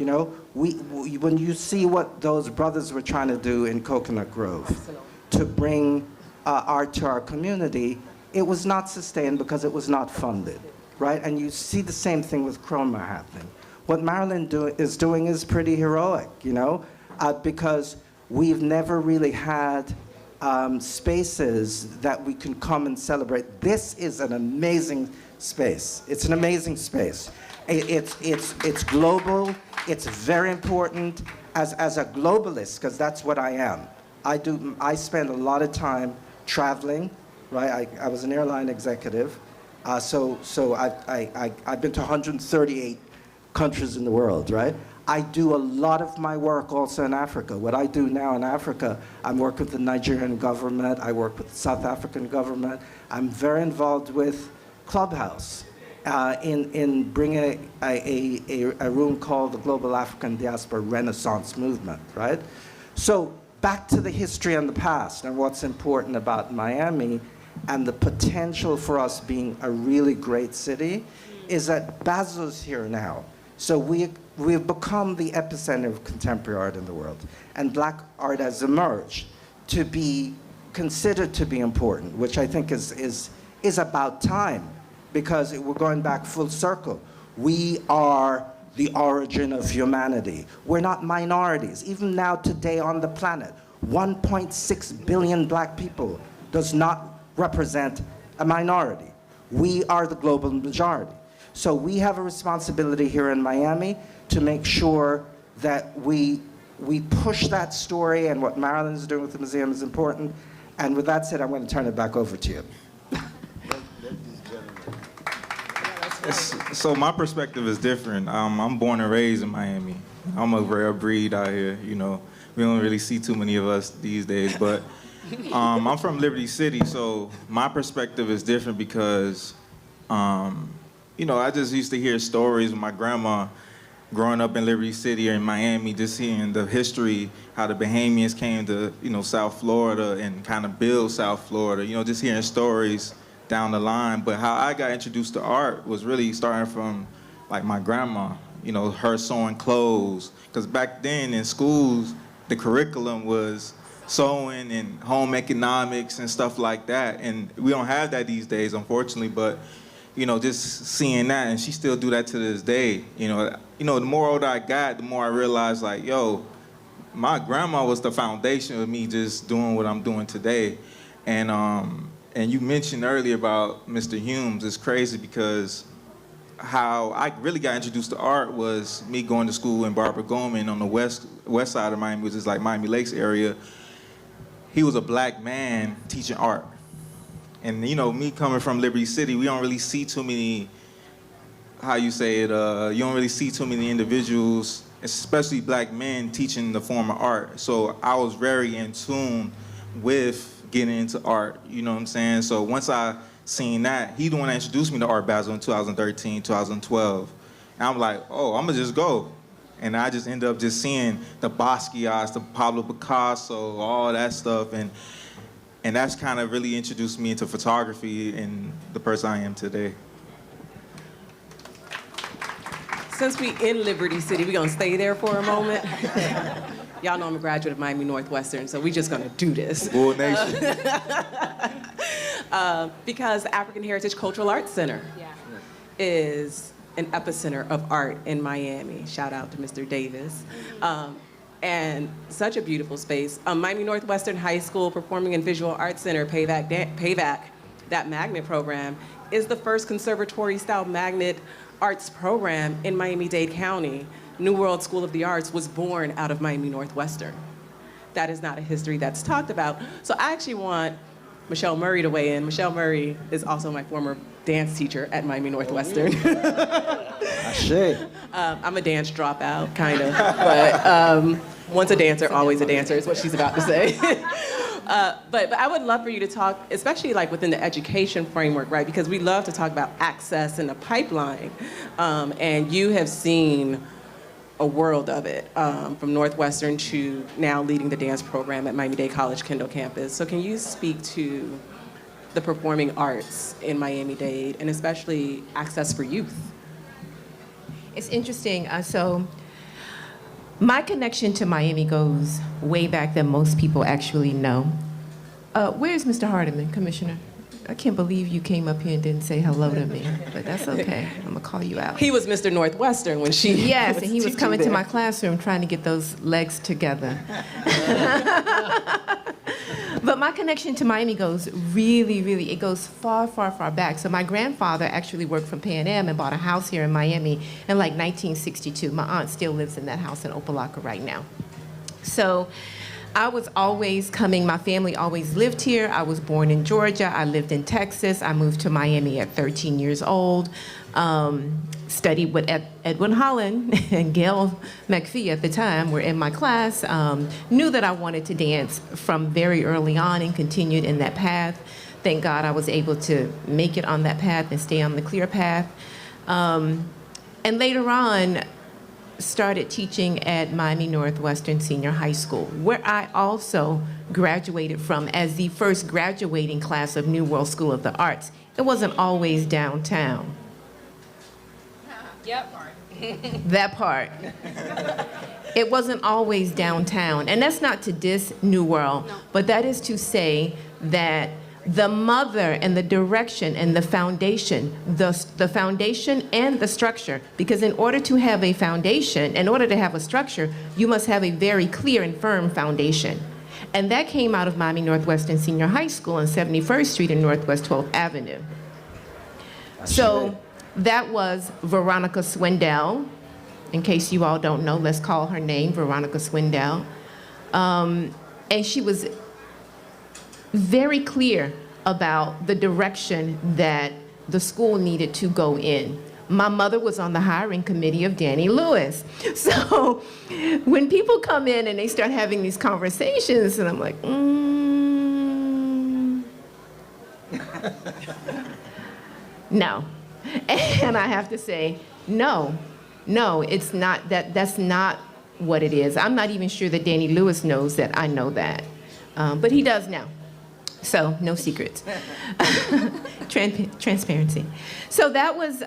You know, when you see what those brothers were trying to do in Coconut Grove to bring art to our community, it was not sustained because it was not funded, right? And you see the same thing with Chroma happening. What Marilyn is doing is pretty heroic, you know, because we've never really had spaces that we can come and celebrate. This is an amazing space. It's an amazing space. It's global. It's very important as a globalist, because that's what I am. I spend a lot of time traveling, right? I was an airline executive, so I've been to 138 countries in the world, right? I do a lot of my work also in Africa. What I do now in Africa, I'm working with the Nigerian government, I work with the South African government. I'm very involved with Clubhouse in bringing a room called the Global African Diaspora Renaissance Movement, right? So back to the history and the past and what's important about Miami and the potential for us being a really great city is that Basil's here now. So we've become the epicenter of contemporary art in the world. And black art has emerged to be considered to be important, which I think is about time, because we're going back full circle. We are the origin of humanity. We're not minorities. Even now today on the planet, 1.6 billion black people does not represent a minority. We are the global majority. So we have a responsibility here in Miami to make sure that we push that story, and what Marilyn is doing with the museum is important. And with that said, I'm going to turn it back over to you. So my perspective is different. I'm born and raised in Miami. I'm a rare breed out here, you know. We don't really see too many of us these days, but I'm from Liberty City, so my perspective is different because, you know, I just used to hear stories of my grandma growing up in Liberty City or in Miami, just seeing the history, how the Bahamians came to, you know, South Florida and kind of build South Florida, you know, just hearing stories down the line. But how I got introduced to art was really starting from, like, my grandma, you know, her sewing clothes. Because back then in schools, the curriculum was sewing and home economics and stuff like that. And we don't have that these days, unfortunately, but, you know, just seeing that, and she still do that to this day. You know, the more older I got, the more I realized, like, yo, my grandma was the foundation of me just doing what I'm doing today. And you mentioned earlier about Mr. Humes. It's crazy because how I really got introduced to art was me going to school in Barbara Goldman on the west side of Miami, which is like Miami Lakes area. He was a black man teaching art. And, you know, me coming from Liberty City, we don't really see too many, how you say it, you don't really see too many individuals, especially black men, teaching the form of art. So I was very in tune with getting into art, you know what I'm saying? So once I seen that, he the one that introduced me to Art Basel in 2013, 2012. And I'm like, oh, I'm gonna just go. And I just ended up just seeing the Basquiat's, the Pablo Picasso, all that stuff. And that's kind of really introduced me into photography and the person I am today. Since we in Liberty City, we gonna stay there for a moment. Y'all know I'm a graduate of Miami Northwestern, so we just gonna do this. Bull Nation. Because the African Heritage Cultural Art Center is an epicenter of art in Miami. Shout out to Mr. Davis. And such a beautiful space. Miami Northwestern High School Performing and Visual Arts Center, PAVAC, that magnet program, is the first conservatory-style magnet arts program in Miami-Dade County. New World School of the Arts was born out of Miami Northwestern. That is not a history that's talked about. So I actually want Michelle Murray to weigh in. Michelle Murray is also my former dance teacher at Miami Northwestern. Mache. I'm a dance dropout, kind of, but once a dancer, always a dancer is what she's about to say. But I would love for you to talk, especially like within the education framework, right? Because we love to talk about access and the pipeline, and you have seen a world of it, from Northwestern to now leading the dance program at Miami-Dade College Kendall campus. So can you speak to the performing arts in Miami-Dade, and especially access for youth? It's interesting. So My connection to Miami goes way back than most people actually know. Where's Mr. Hardiman, Commissioner? I can't believe you came up here and didn't say hello to me, but that's okay. I'm gonna call you out. He was Mr. Northwestern when she Yes, and he was teaching coming to there. my classroom trying to get those legs together. But my connection to Miami goes really, it goes far, far, far back. So my grandfather actually worked for Pan Am and bought a house here in Miami in like 1962. My aunt still lives in that house in Opelika right now. So I was always coming, my family always lived here. I was born in Georgia, I lived in Texas. I moved to Miami at 13 years old. Studied with Edwin Holland and Gail McPhee at the time were in my class. Knew that I wanted to dance from very early on and continued in that path. Thank God I was able to make it on that path and stay on the clear path. And later on, started teaching at Miami Northwestern Senior High School, where I also graduated from as the first graduating class of New World School of the Arts. It wasn't always downtown. Yep. That part. It wasn't always downtown. And that's not to diss New World, but that is to say that the mother and the direction and the foundation, the foundation and the structure, because in order to have a foundation, in order to have a structure, you must have a very clear and firm foundation. And that came out of Miami Northwestern Senior High School on 71st Street and Northwest 12th Avenue. So that was Veronica Swindell. In case you all don't know, let's call her name, Veronica Swindell. And she was very clear about the direction that the school needed to go in. My mother was on the hiring committee of Danny Lewis. So when people come in and they start having these conversations, and I'm like, no. And I have to say, no, it's not that. That's not what it is. I'm not even sure that Danny Lewis knows that I know that, but he does now. So no secrets. Transparency. So that was.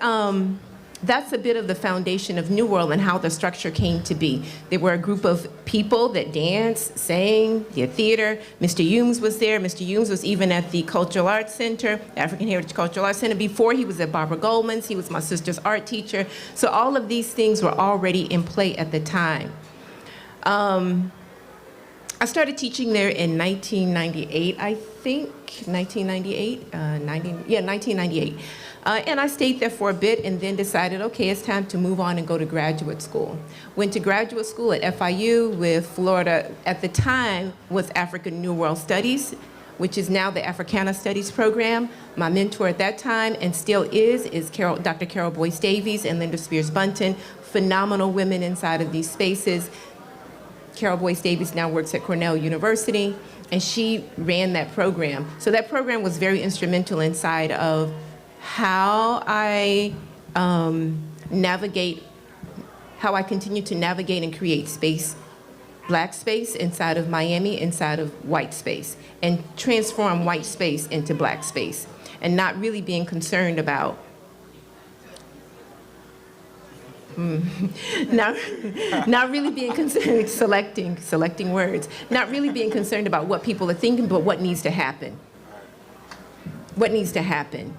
That's a bit of the foundation of New World and how the structure came to be. There were a group of people that danced, sang, did theater. Mr. Humes was there. Mr. Humes was even at the Cultural Arts Center, African Heritage Cultural Arts Center. Before he was at Barbara Goldman's, he was my sister's art teacher. So all of these things were already in play at the time. I started teaching there in 1998, I think, 1998. And I stayed there for a bit and then decided, okay, it's time to move on and go to graduate school. Went to graduate school at FIU with Florida, at the time, was African New World Studies, which is now the Africana Studies program. My mentor at that time, and still is Dr. Carol Boyce Davies and Linda Spears Bunton, phenomenal women inside of these spaces. Carol Boyce Davies now works at Cornell University, and she ran that program. So that program was very instrumental inside of how I continue to navigate and create space, black space inside of Miami, inside of white space, and transform white space into black space, and not really being concerned about not really being concerned, selecting words, not really being concerned about what people are thinking, but what needs to happen. What needs to happen.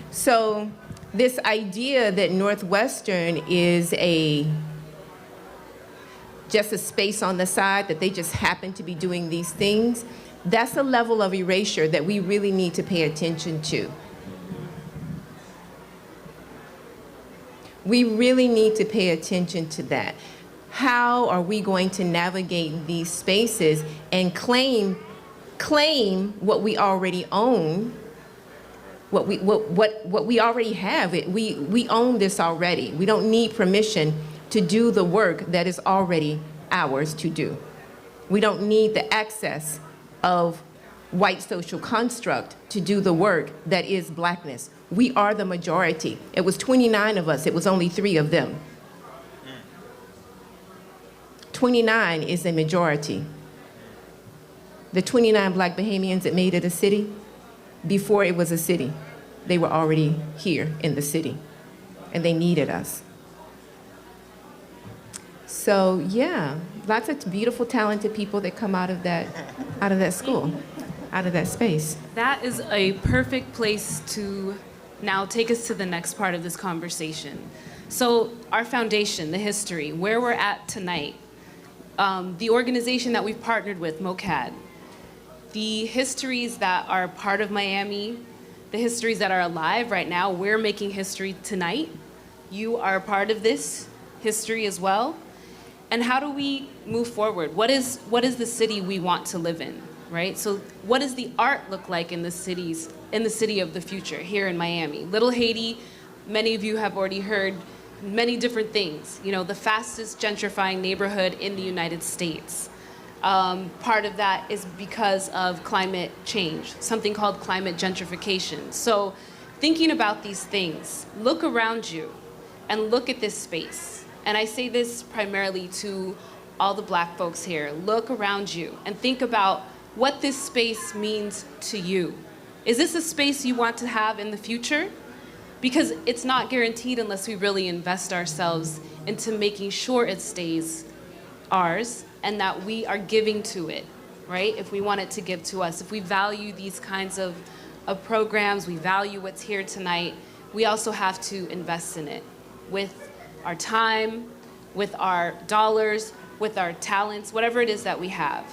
So this idea that Northwestern is just a space on the side, that they just happen to be doing these things, that's a level of erasure that we really need to pay attention to. We really need to pay attention to that. How are we going to navigate these spaces and claim what we already own, what we already have? We own this already. We don't need permission to do the work that is already ours to do. We don't need the access of white social construct to do the work that is blackness. We are the majority. It was 29 of us, it was only 3 of them. 29 is a majority. The 29 black Bahamians that made it a city, before it was a city, they were already here in the city, and they needed us. So yeah, lots of beautiful, talented people that come out of that school, out of that space. That is a perfect place to now take us to the next part of this conversation. So our foundation, the history, where we're at tonight, the organization that we've partnered with, MoCAAD, the histories that are part of Miami, the histories that are alive right now, we're making history tonight. You are a part of this history as well. And how do we move forward? What is the city we want to live in, right? So what does the art look like in the city of the future here in Miami? Little Haiti, many of you have already heard many different things. You know, the fastest gentrifying neighborhood in the United States. Part of that is because of climate change, something called climate gentrification. So thinking about these things, look around you and look at this space. And I say this primarily to all the Black folks here. Look around you and think about what this space means to you. Is this a space you want to have in the future? Because it's not guaranteed unless we really invest ourselves into making sure it stays ours and that we are giving to it, right? If we want it to give to us. If we value these kinds of programs, we value what's here tonight, we also have to invest in it with our time, with our dollars, with our talents, whatever it is that we have.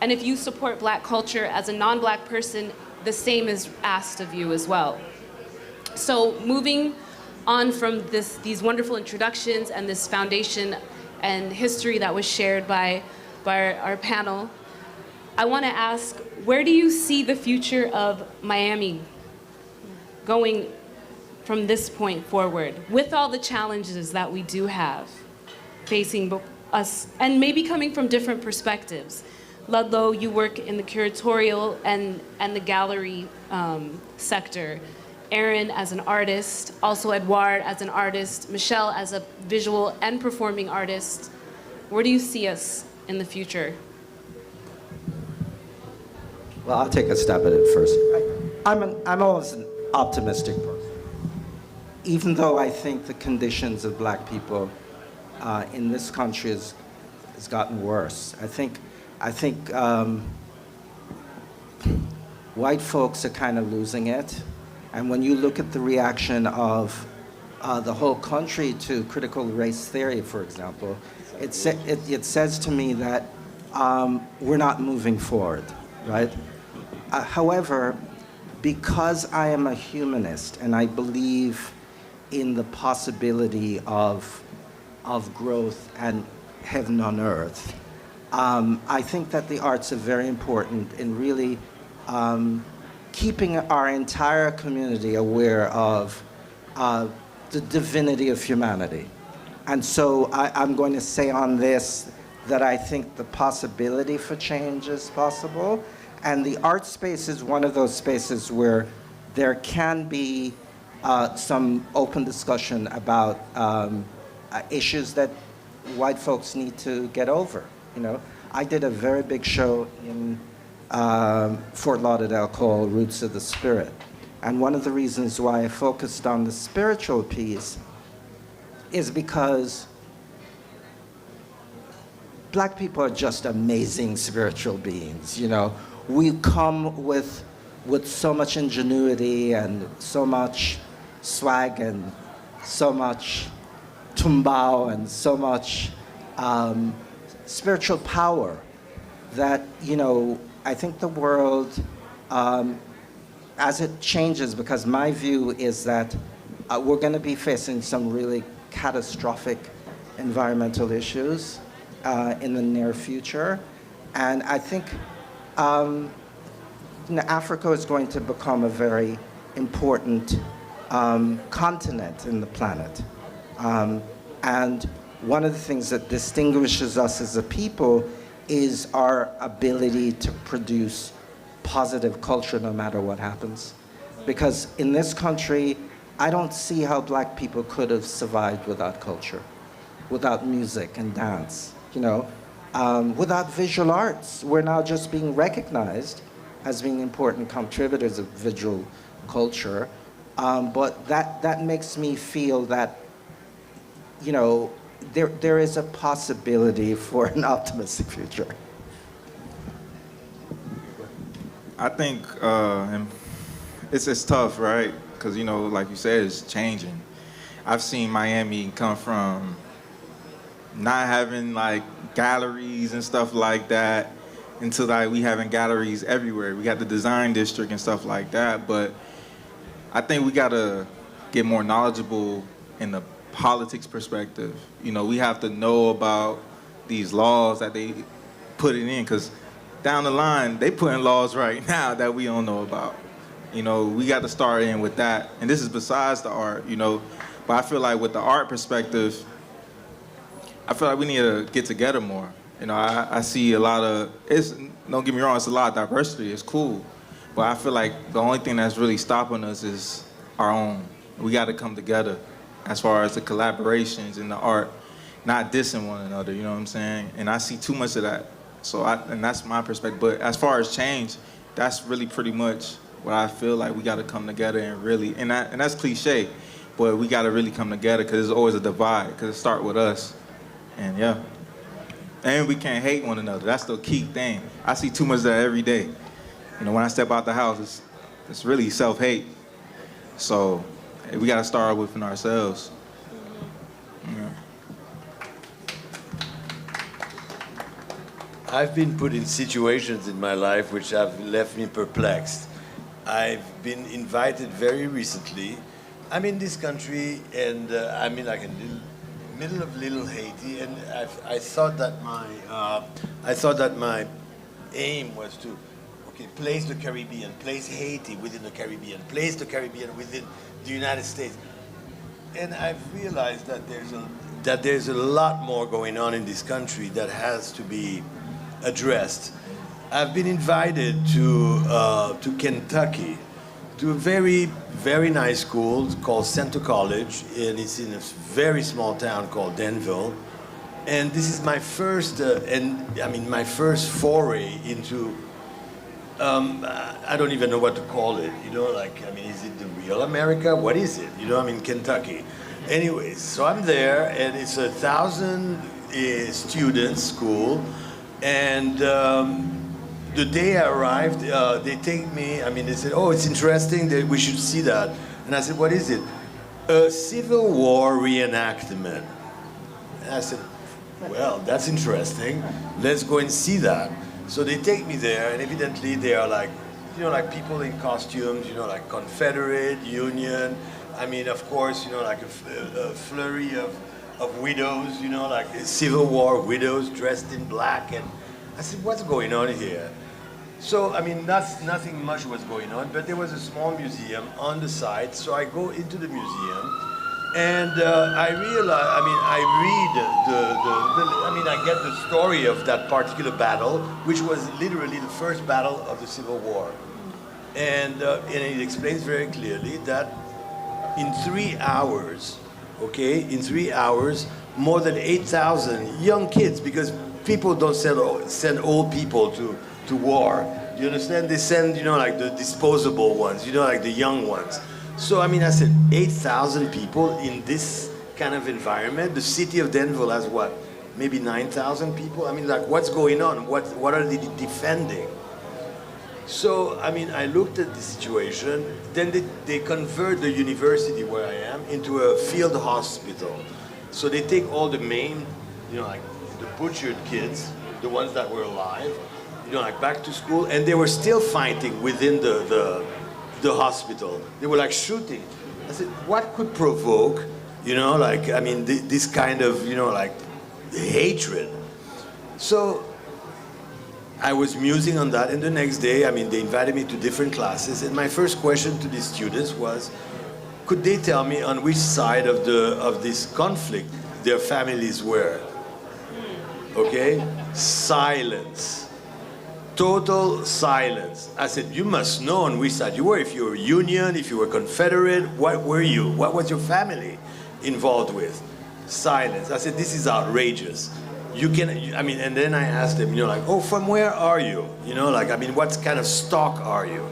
And if you support Black culture as a non-Black person, the same is asked of you as well. So moving on from these wonderful introductions and this foundation and history that was shared by our panel, I want to ask, where do you see the future of Miami going from this point forward, with all the challenges that we do have facing us, and maybe coming from different perspectives? Ludlow, you work in the curatorial and the gallery sector. Aaron as an artist, also Edouard as an artist, Michelle as a visual and performing artist. Where do you see us in the future? Well, I'll take a stab at it first. I'm always an optimistic person. Even though I think the conditions of Black people in this country has gotten worse. I think white folks are kind of losing it. And when you look at the reaction of the whole country to critical race theory, for example, it says to me that we're not moving forward, right? However, because I am a humanist and I believe in the possibility of growth and heaven on earth, I think that the arts are very important in really keeping our entire community aware of the divinity of humanity. And so I'm going to say on this that I think the possibility for change is possible. And the art space is one of those spaces where there can be some open discussion about issues that white folks need to get over. You know, I did a very big show in Fort Lauderdale called Roots of the Spirit. And one of the reasons why I focused on the spiritual piece is because Black people are just amazing spiritual beings, you know. We come with so much ingenuity and so much swag and so much tumbao and so much spiritual power that, you know, I think the world, as it changes, because my view is that we're going to be facing some really catastrophic environmental issues in the near future. And I think Africa is going to become a very important continent in the planet. And one of the things that distinguishes us as a people is our ability to produce positive culture no matter what happens. Because in this country, I don't see how Black people could have survived without culture, without music and dance, you know, without visual arts. We're now just being recognized as being important contributors of visual culture. But that makes me feel that, you know, there is a possibility for an optimistic future. I think it's tough, right? Because, you know, like you said, it's changing. I've seen Miami come from not having like galleries and stuff like that into like we having galleries everywhere. We got the design district and stuff like that, but I think we gotta get more knowledgeable in the politics perspective. You know, we have to know about these laws that they put it in, because down the line, they put in laws right now that we don't know about. You know, we got to start in with that. And this is besides the art, you know. But I feel like with the art perspective, I feel like we need to get together more. You know, I see a lot of, don't get me wrong, it's a lot of diversity, it's cool. But I feel like the only thing that's really stopping us is our own. We got to come together as far as the collaborations in the art, not dissing one another, you know what I'm saying? And I see too much of that. So and that's my perspective. But as far as change, that's really pretty much what I feel like we got to come together and really, and that's cliche, but we got to really come together, because there's always a divide, because it starts with us. And yeah. And we can't hate one another. That's the key thing. I see too much of that every day. You know, when I step out the house, it's really self-hate. So we got to start within ourselves. Yeah. I've been put in situations in my life which have left me perplexed. I've been invited very recently. I'm in this country, and I'm in like a middle of Little Haiti, and I thought that my aim was to place the Caribbean, place Haiti within the Caribbean, place the Caribbean within the United States. And I've realized that there's a lot more going on in this country that has to be addressed. I've been invited to Kentucky, to a very, very nice school called Center College, and it's in a very small town called Denville. And this is my first, my first foray into, I don't even know what to call it, you know, like, is it the real America? What is it? You know, Kentucky. Anyways, so I'm there, and it's 1,000 students school, and the day I arrived, they take me, they said, oh, it's interesting, that we should see that. And I said, what is it? A Civil War reenactment. And I said, well, that's interesting. Let's go and see that. So they take me there, and evidently they are like, you know, like people in costumes, you know, like Confederate, Union. Of course, you know, like a flurry of widows, you know, like Civil War widows dressed in black. And I said, what's going on here? So, nothing much was going on, but there was a small museum on the site. So I go into the museum, and I realize, I get the story of that particular battle, which was literally the first battle of the Civil War. And it explains very clearly that in 3 hours, more than 8,000 young kids, because people don't send old people to war. You understand? They send, you know, like the disposable ones, you know, like the young ones. So, I said 8,000 people in this kind of environment. The city of Denville has what? Maybe 9,000 people? Like, what's going on? What are they defending? So, I looked at the situation. Then they convert the university where I am into a field hospital. So they take all the main, you know, like the butchered kids, the ones that were alive, you know, like back to school, and they were still fighting within the hospital. They were like shooting. I said, what could provoke, you know, like, this kind of, you know, like hatred? So I was musing on that, and the next day, they invited me to different classes, and my first question to the students was, could they tell me on which side of this conflict their families were? Okay? Silence. Total silence. I said, you must know on which side you were. If you were Union, if you were Confederate, what were you? What was your family involved with? Silence. I said, this is outrageous. You can, and then I asked them, you know, like, oh, from where are you? You know, like, what kind of stock are you?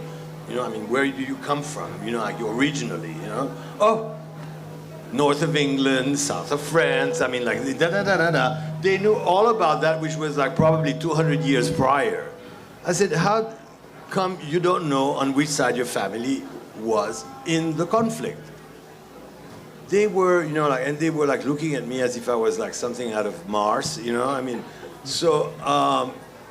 You know, where do you come from? You know, like, originally, you know? Oh, north of England, south of France. I mean, like, da-da-da-da-da. They knew all about that, which was like probably 200 years prior. I said, how come you don't know on which side your family was in the conflict? They were, you know, like, and they were like looking at me as if I was like something out of Mars, you know, I mean, so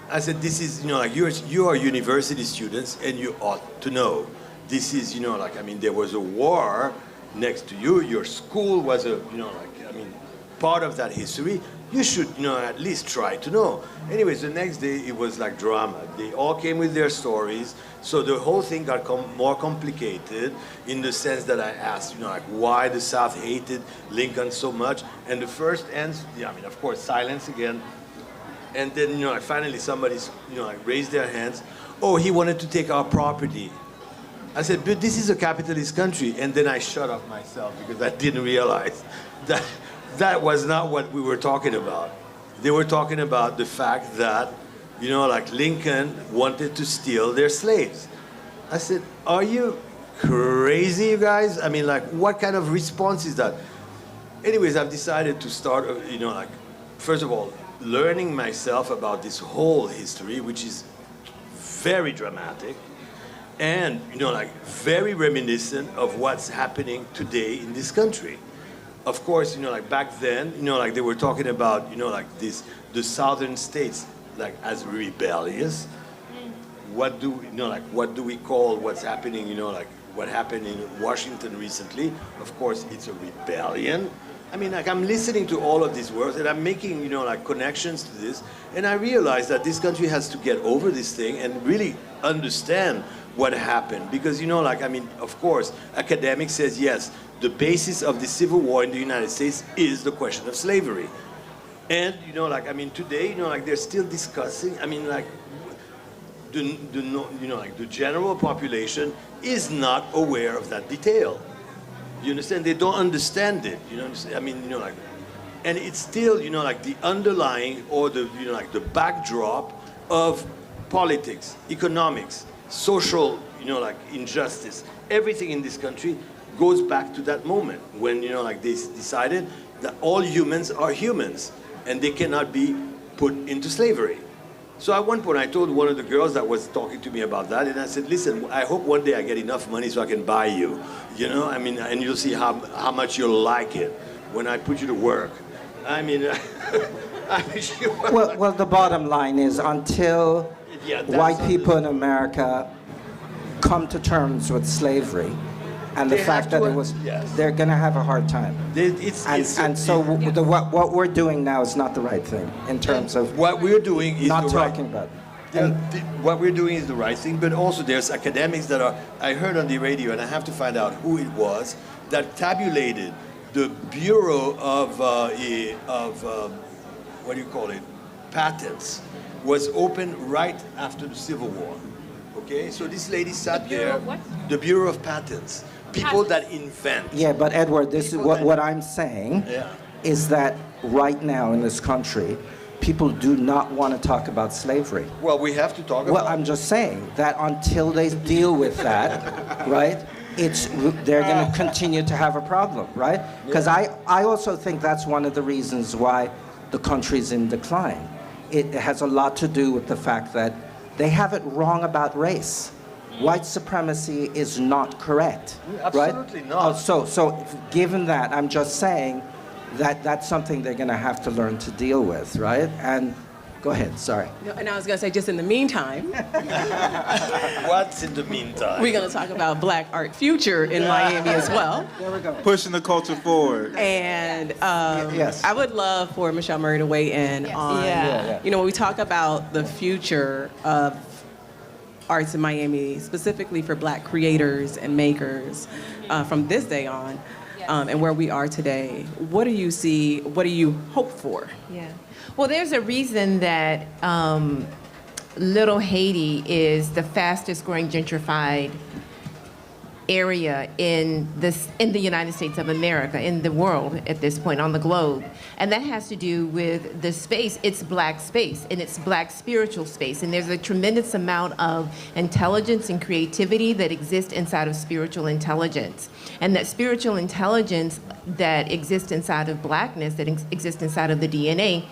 I said, this is, you know, like, you are university students and you ought to know. This is, you know, like, I mean, there was a war next to you, your school was a, you know, like, I mean, part of that history. You should, you know, at least try to know. Anyways, the next day it was like drama. They all came with their stories. So the whole thing got more complicated in the sense that I asked, you know, like, why the South hated Lincoln so much. And the first answer, yeah, I mean, of course, silence again. And then, you know, like, finally somebody's, you know, like, raised their hands. Oh, he wanted to take our property. I said, but this is a capitalist country. And then I shut off myself because I didn't realize that that was not what we were talking about. They were talking about the fact that, you know, like, Lincoln wanted to steal their slaves. I said, are you crazy, you guys? I mean, like, what kind of response is that? Anyways, I've decided to start, you know, like, first of all, learning myself about this whole history, which is very dramatic, and, you know, like, very reminiscent of what's happening today in this country. Of course, you know, like, back then, you know, like, they were talking about, you know, like, the southern states, like, as rebellious. What do, you know, like, what do we call what's happening, you know, like, what happened in Washington recently? Of course, it's a rebellion. I mean, like, I'm listening to all of these words and I'm making, you know, like, connections to this. And I realize that this country has to get over this thing and really understand what happened. Because, you know, like, I mean, of course, academics says, yes, the basis of the Civil War in the United States is the question of slavery. And, you know, like, I mean, today, you know, like, they're still discussing, I mean, like, you know, like, the general population is not aware of that detail. You understand? They don't understand it. You know, I mean, you know, like, and it's still, you know, like, the underlying or the, you know, like, the backdrop of politics, economics, social, you know, like, injustice. Everything in this country goes back to that moment when, you know, like, they decided that all humans are humans and they cannot be put into slavery. So at one point I told one of the girls that was talking to me about that, and I said, listen, I hope one day I get enough money so I can buy you, you know, I mean, and you'll see how much you'll like it when I put you to work. I mean, I'm sure. Well, the bottom line is until white people in America come to terms with slavery, and the fact that it was, they're going to have a hard time. What we're doing now is not the right thing in terms of what we're doing is not talking about it. What we're doing is the right thing, but also there's academics that are, I heard on the radio, and I have to find out who it was, that tabulated the Bureau of what do you call it, patents, was open right after the Civil War. Okay, so this lady sat there, the Bureau of Patents. People that invent. Yeah, but Edward, this is what I'm saying is that right now in this country, people do not want to talk about slavery. Well, we have to talk about it. Well, I'm just saying that until they deal with that, right, they're going to continue to have a problem, right? Because I also think that's one of the reasons why the country's in decline. It has a lot to do with the fact that they have it wrong about race. White supremacy is not correct, Absolutely right? not. So given that, I'm just saying that that's something they're going to have to learn to deal with, right? And go ahead, sorry. No, and I was going to say, just in the meantime, What's in the meantime? we're going to talk about Black art future in Miami as well. There we go. Pushing the culture forward. And Yes. I would love for Michelle Murray to weigh in on, you know, when we talk about the future of arts in Miami, specifically for Black creators and makers from this day on, and where we are today. What do you see, what do you hope for? Yeah. Well, there's a reason that Little Haiti is the fastest growing gentrified area in the United States of America, in the world at this point, on the globe. And that has to do with the space. It's Black space, and it's Black spiritual space. And there's a tremendous amount of intelligence and creativity that exists inside of spiritual intelligence. And that spiritual intelligence that exists inside of Blackness, that exists inside of the DNA,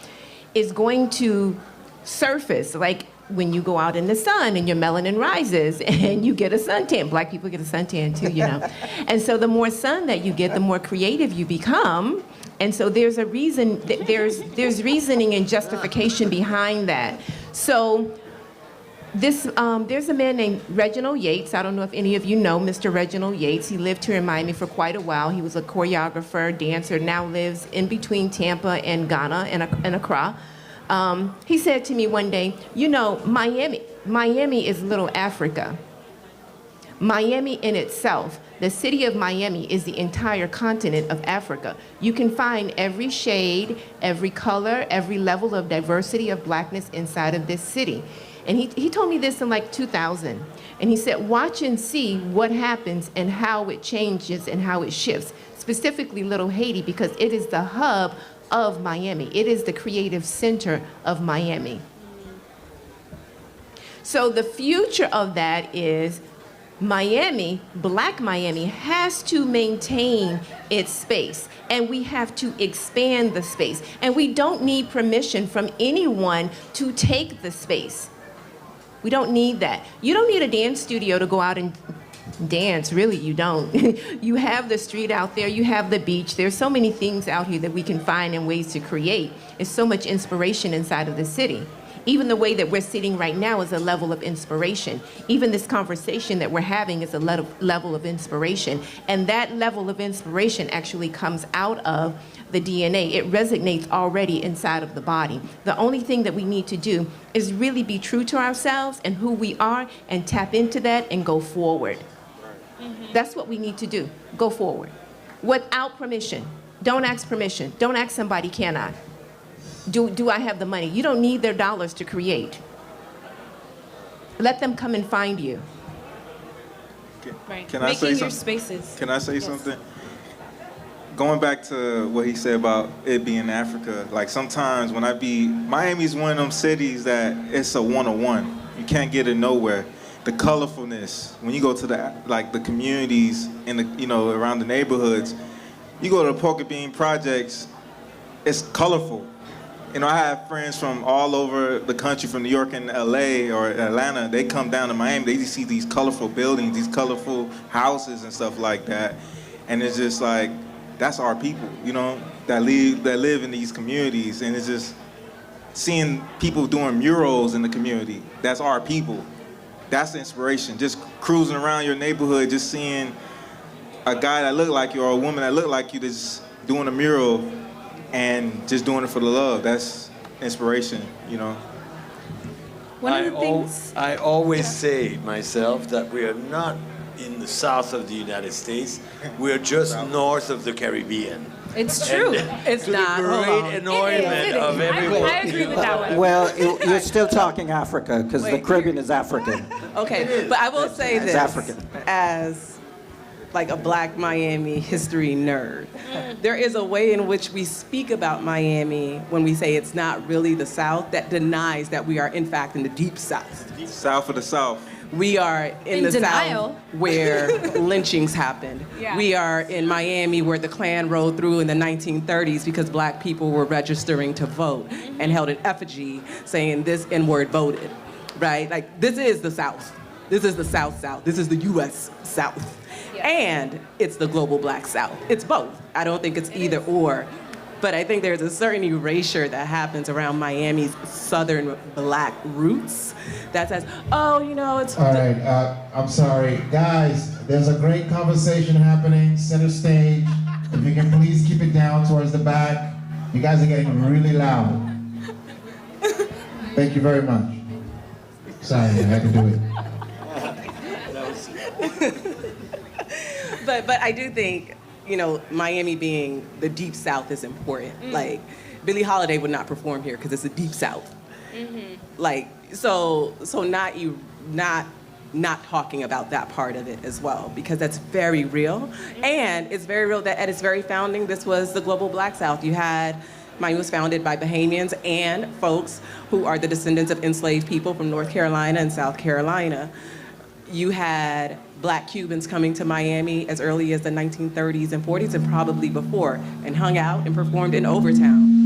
is going to surface, like when you go out in the sun and your melanin rises and you get a suntan. Black people get a suntan too, you know. And so the more sun that you get, the more creative you become. And so there's a reason, there's reasoning and justification behind that. So there's a man named Reginald Yates. I don't know if any of you know Mr. Reginald Yates. He lived here in Miami for quite a while. He was a choreographer, dancer, now lives in between Tampa and Ghana and Accra. He said to me one day, you know, Miami is little Africa. Miami in itself, the city of Miami is the entire continent of Africa. You can find every shade, every color, every level of diversity of Blackness inside of this city. And he told me this in like 2000. And he said, watch and see what happens and how it changes and how it shifts, specifically Little Haiti, because it is the hub of Miami. It is the creative center of Miami. So the future of that is Miami, Black Miami, has to maintain its space, and we have to expand the space. And we don't need permission from anyone to take the space. We don't need that. You don't need a dance studio to go out and dance, really, you don't. You have the street out there, you have the beach. There's so many things out here that we can find and ways to create. There's so much inspiration inside of the city. Even the way that we're sitting right now is a level of inspiration. Even this conversation that we're having is a level of inspiration. And that level of inspiration actually comes out of the DNA. It resonates already inside of the body. The only thing that we need to do is really be true to ourselves and who we are and tap into that and go forward. That's what we need to do. Go forward. Without permission. Don't ask permission. Don't ask somebody, can I? Do I have the money? You don't need their dollars to create. Let them come and find you. Right. Can I Making say your something? spaces. Can I say Yes. something? Going back to what he said about it being Africa, like sometimes when Miami's one of them cities that it's a one-on-one. You can't get it nowhere. The colorfulness, when you go to the communities in around the neighborhoods, you go to the Porky Bean projects, it's colorful. I have friends from all over the country, from New York and LA or Atlanta. They come down to Miami, they just see these colorful buildings, these colorful houses and stuff like that. And it's just like, that's our people, that live in these communities. And it's just seeing people doing murals in the community. That's our people. That's the inspiration. Just cruising around your neighborhood, just seeing a guy that looked like you or a woman that looked like you just doing a mural and just doing it for the love. That's inspiration, One of the things. I always say myself that we are not in the south of the United States. We are just north of the Caribbean. It's true. It's To not. the Hold great on. annoyment of everyone. I agree with that one. Well, you're still talking Africa, because the Wait. Caribbean is African. Okay, but I will say It's this African. as like a Black Miami history nerd. There is a way in which we speak about Miami when we say it's not really the South that denies that we are in fact in the deep South. South of the South. We are in the denial. South where lynchings happened. Yeah. We are in Miami where the Klan rode through in the 1930s because Black people were registering to vote and held an effigy saying this N-word voted, right? Like, this is the South. This is the South. This is the U.S. South. Yeah. And it's the global Black South. It's both. I don't think it's either or. But I think there's a certain erasure that happens around Miami's southern Black roots that says, it's... All right, I'm sorry. Guys, there's a great conversation happening, center stage. If you can please keep it down towards the back. You guys are getting really loud. Thank you very much. Sorry, I had to do it. But I do think, Miami being the deep South is important. Like, Billie Holiday would not perform here because it's the deep South. Like, so not not talking about that part of it as well, because that's very real. And it's very real that at its very founding, this was the global Black South. You had, Miami was founded by Bahamians and folks who are the descendants of enslaved people from North Carolina and South Carolina. You had Black Cubans coming to Miami as early as the 1930s and 40s and probably before, and hung out and performed in Overtown.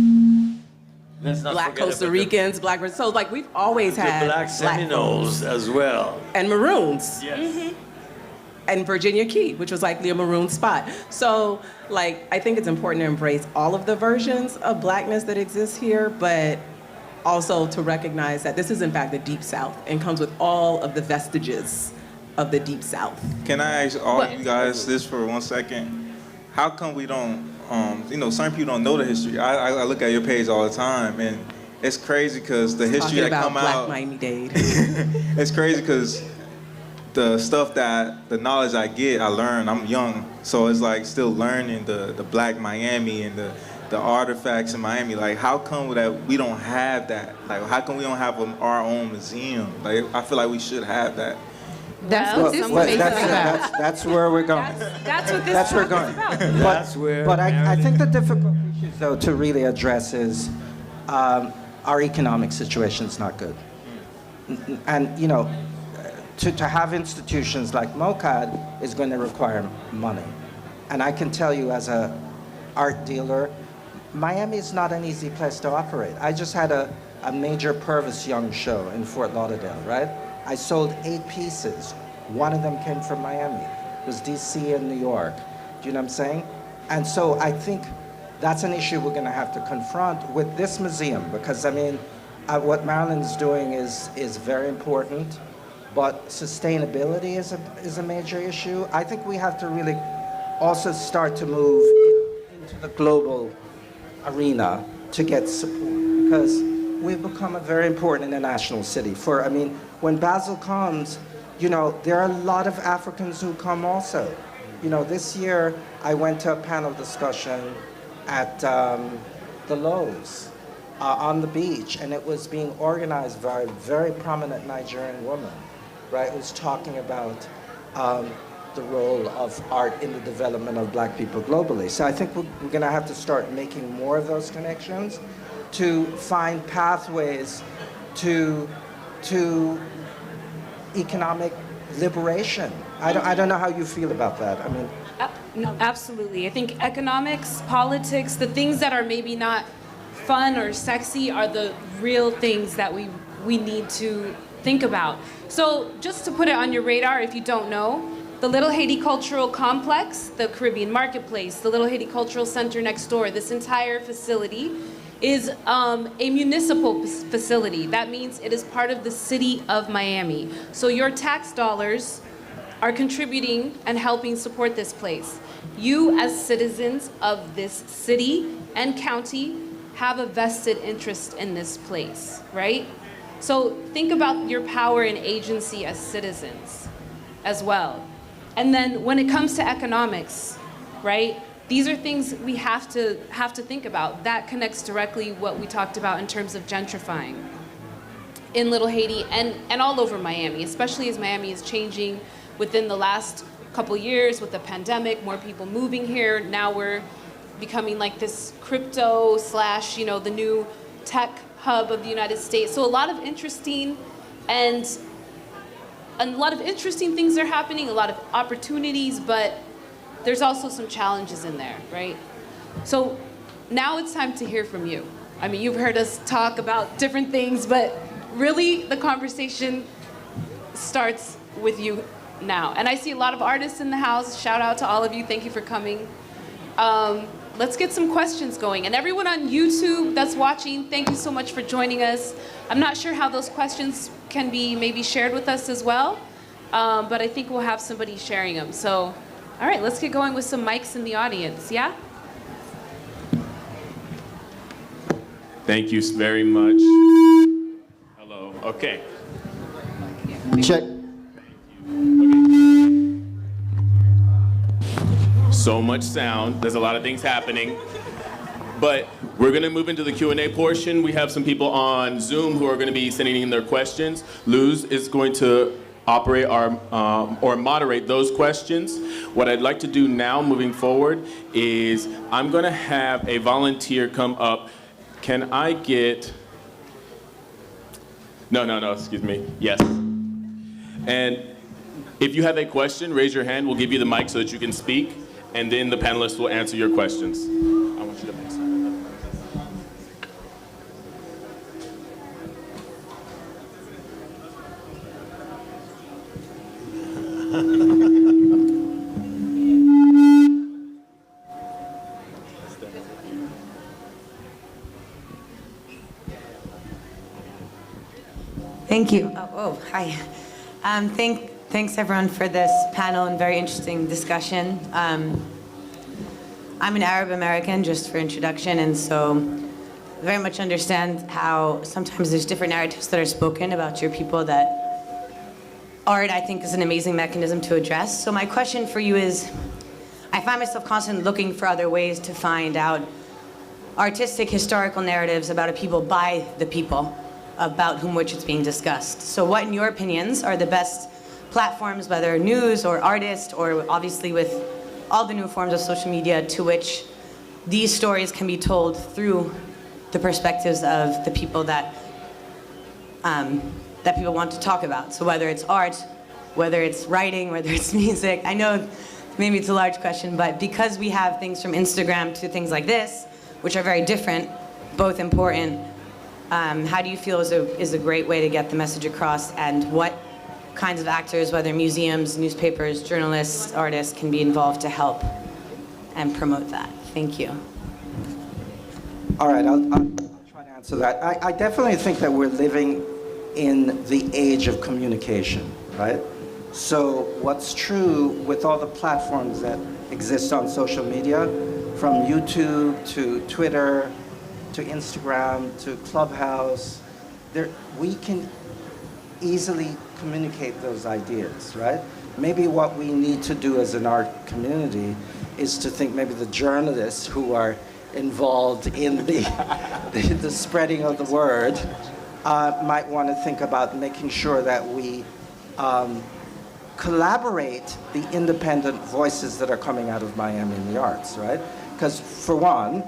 Black Costa Ricans, Black, so like we've always had the Black Seminoles as well. And Maroons. Yes. And Virginia Key, which was likely a maroon spot. So like, I think it's important to embrace all of the versions of Blackness that exist here, but also to recognize that this is in fact the Deep South and comes with all of the vestiges of the Deep South. Can I ask all you guys this for 1 second? How come we don't, certain people don't know the history. I look at your page all the time, and it's crazy because the history that come out. Miami-Dade. It's crazy because the stuff the knowledge I get, I learn. I'm young, so it's like still learning the Black Miami and the artifacts in Miami. Like, how come that we don't have that? Like, how come we don't have our own museum? Like, I feel like we should have that. That's what this space is about. That's where we're going. That's what this That's where is we're going. about. That's where. But I think the difficult issue, though, to really address is our economic situation is not good. And, to have institutions like MoCAAD is going to require money. And I can tell you as a art dealer, Miami is not an easy place to operate. I just had a major Purvis Young show in Fort Lauderdale, right? I sold 8 pieces. One of them came from Miami. It was DC and New York. Do you know what I'm saying? And so I think that's an issue we're going to have to confront with this museum, because what Marilyn's doing is very important, but sustainability is a major issue. I think we have to really also start to move into the global arena to get support, because we've become a very important international city. When Basel comes, there are a lot of Africans who come also. This year I went to a panel discussion at the Lowe's on the beach, and it was being organized by a very prominent Nigerian woman, right? It was talking about the role of art in the development of Black people globally. So I think we're gonna have to start making more of those connections to find pathways to economic liberation. I don't know how you feel about that. No, absolutely. I think economics, politics, the things that are maybe not fun or sexy are the real things that we need to think about. So just to put it on your radar, if you don't know, the Little Haiti Cultural Complex, the Caribbean Marketplace, the Little Haiti Cultural Center next door, this entire facility is a municipal facility. That means it is part of the city of Miami. So your tax dollars are contributing and helping support this place. You, as citizens of this city and county, have a vested interest in this place, right? So think about your power and agency as citizens as well. And then when it comes to economics, right? These are things we have to think about. That connects directly what we talked about in terms of gentrifying in Little Haiti and all over Miami, especially as Miami is changing within the last couple years with the pandemic, more people moving here. Now we're becoming like this crypto / the new tech hub of the United States. So a lot of interesting things are happening, a lot of opportunities, but there's also some challenges in there, right? So now it's time to hear from you. You've heard us talk about different things, but really the conversation starts with you now. And I see a lot of artists in the house. Shout out to all of you. Thank you for coming. Let's get some questions going. And everyone on YouTube that's watching, thank you so much for joining us. I'm not sure how those questions can be maybe shared with us as well, but I think we'll have somebody sharing them. So, all right, let's get going with some mics in the audience, yeah? Thank you very much. Hello, okay. Check. So much sound, there's a lot of things happening. But we're gonna move into the Q&A portion. We have some people on Zoom who are gonna be sending in their questions. Luz is going to operate our, or moderate those questions. What I'd like to do now, moving forward, is I'm gonna have a volunteer come up. Can I get, no, excuse me, yes. And if you have a question, raise your hand, we'll give you the mic so that you can speak, and then the panelists will answer your questions. I want you to make some. Thank you. Hi. Thanks everyone for this panel and very interesting discussion. I'm an Arab American, just for introduction, and so I very much understand how sometimes there's different narratives that are spoken about your people that art, I think, is an amazing mechanism to address. So my question for you is, I find myself constantly looking for other ways to find out artistic, historical narratives about a people by the people, about which it's being discussed. So what, in your opinions, are the best platforms, whether news or artists, or obviously with all the new forms of social media, to which these stories can be told through the perspectives of the people that that people want to talk about? So whether it's art, whether it's writing, whether it's music. I know maybe it's a large question, but because we have things from Instagram to things like this, which are very different, both important, how do you feel is a great way to get the message across, and what kinds of actors, whether museums, newspapers, journalists, artists, can be involved to help and promote that? Thank you. All right, I'll try to answer that. I definitely think that we're living in the age of communication, right? So what's true with all the platforms that exist on social media, from YouTube to Twitter, to Instagram, to Clubhouse, we can easily communicate those ideas, right? Maybe what we need to do as an art community is to think maybe the journalists who are involved in the spreading of the word might want to think about making sure that we collaborate the independent voices that are coming out of Miami in the arts, right? Because for one,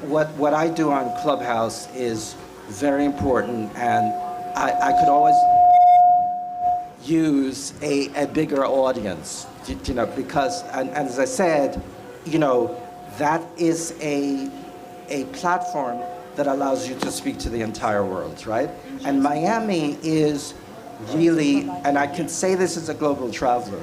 what I do on Clubhouse is very important, and I could always use a bigger audience, you know, because, and as I said, you know, that is a platform that allows you to speak to the entire world, right? And Miami is really, and I can say this as a global traveler,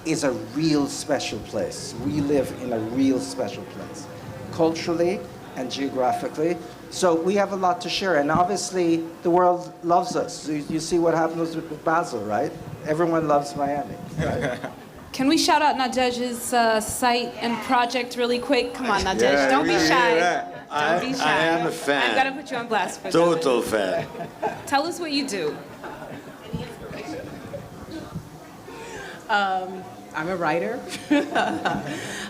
is a real special place. We live in a real special place, culturally and geographically. So we have a lot to share, and obviously the world loves us. You see what happens with Basel, right? Everyone loves Miami, right? Can we shout out Nadege's site and project really quick? Come on, Nadege, Yeah, don't be we shy. hear that. Don't be shy. I am a fan. I'm gonna put you on blast for Total fan. that. Tell us what you do. I'm a writer.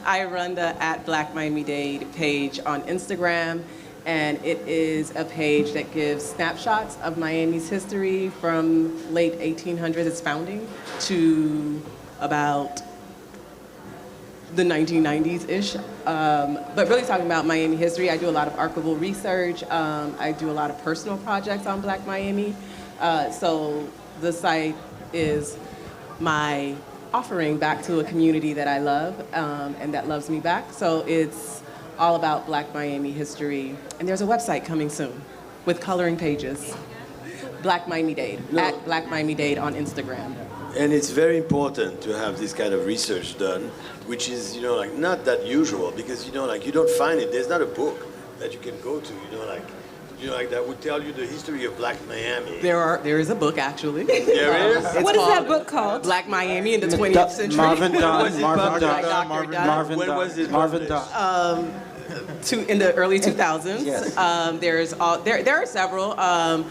I run the @BlackMiami-Dade page on Instagram, and it is a page that gives snapshots of Miami's history from late 1800s, its founding, to about the 1990s-ish. But really talking about Miami history, I do a lot of archival research. I do a lot of personal projects on Black Miami. So the site is my offering back to a community that I love and that loves me back. So it's all about Black Miami history. And there's a website coming soon with coloring pages. Black Miami-Dade, @BlackMiami-Dade on Instagram. And it's very important to have this kind of research done, which is, you know, like not that usual, because, you know, like you don't find it. There's not a book that you can go to, you know, like that would tell you the history of Black Miami. There is a book, actually. There is? It's What is called that book called? Black Miami in the 20th century. Marvin When Dunn, was it Marvin published? Dunn, Dr. Dunn. Marvin When Dunn, was it Marvin published? Dunn. In the early 2000s. Yes. There are several. A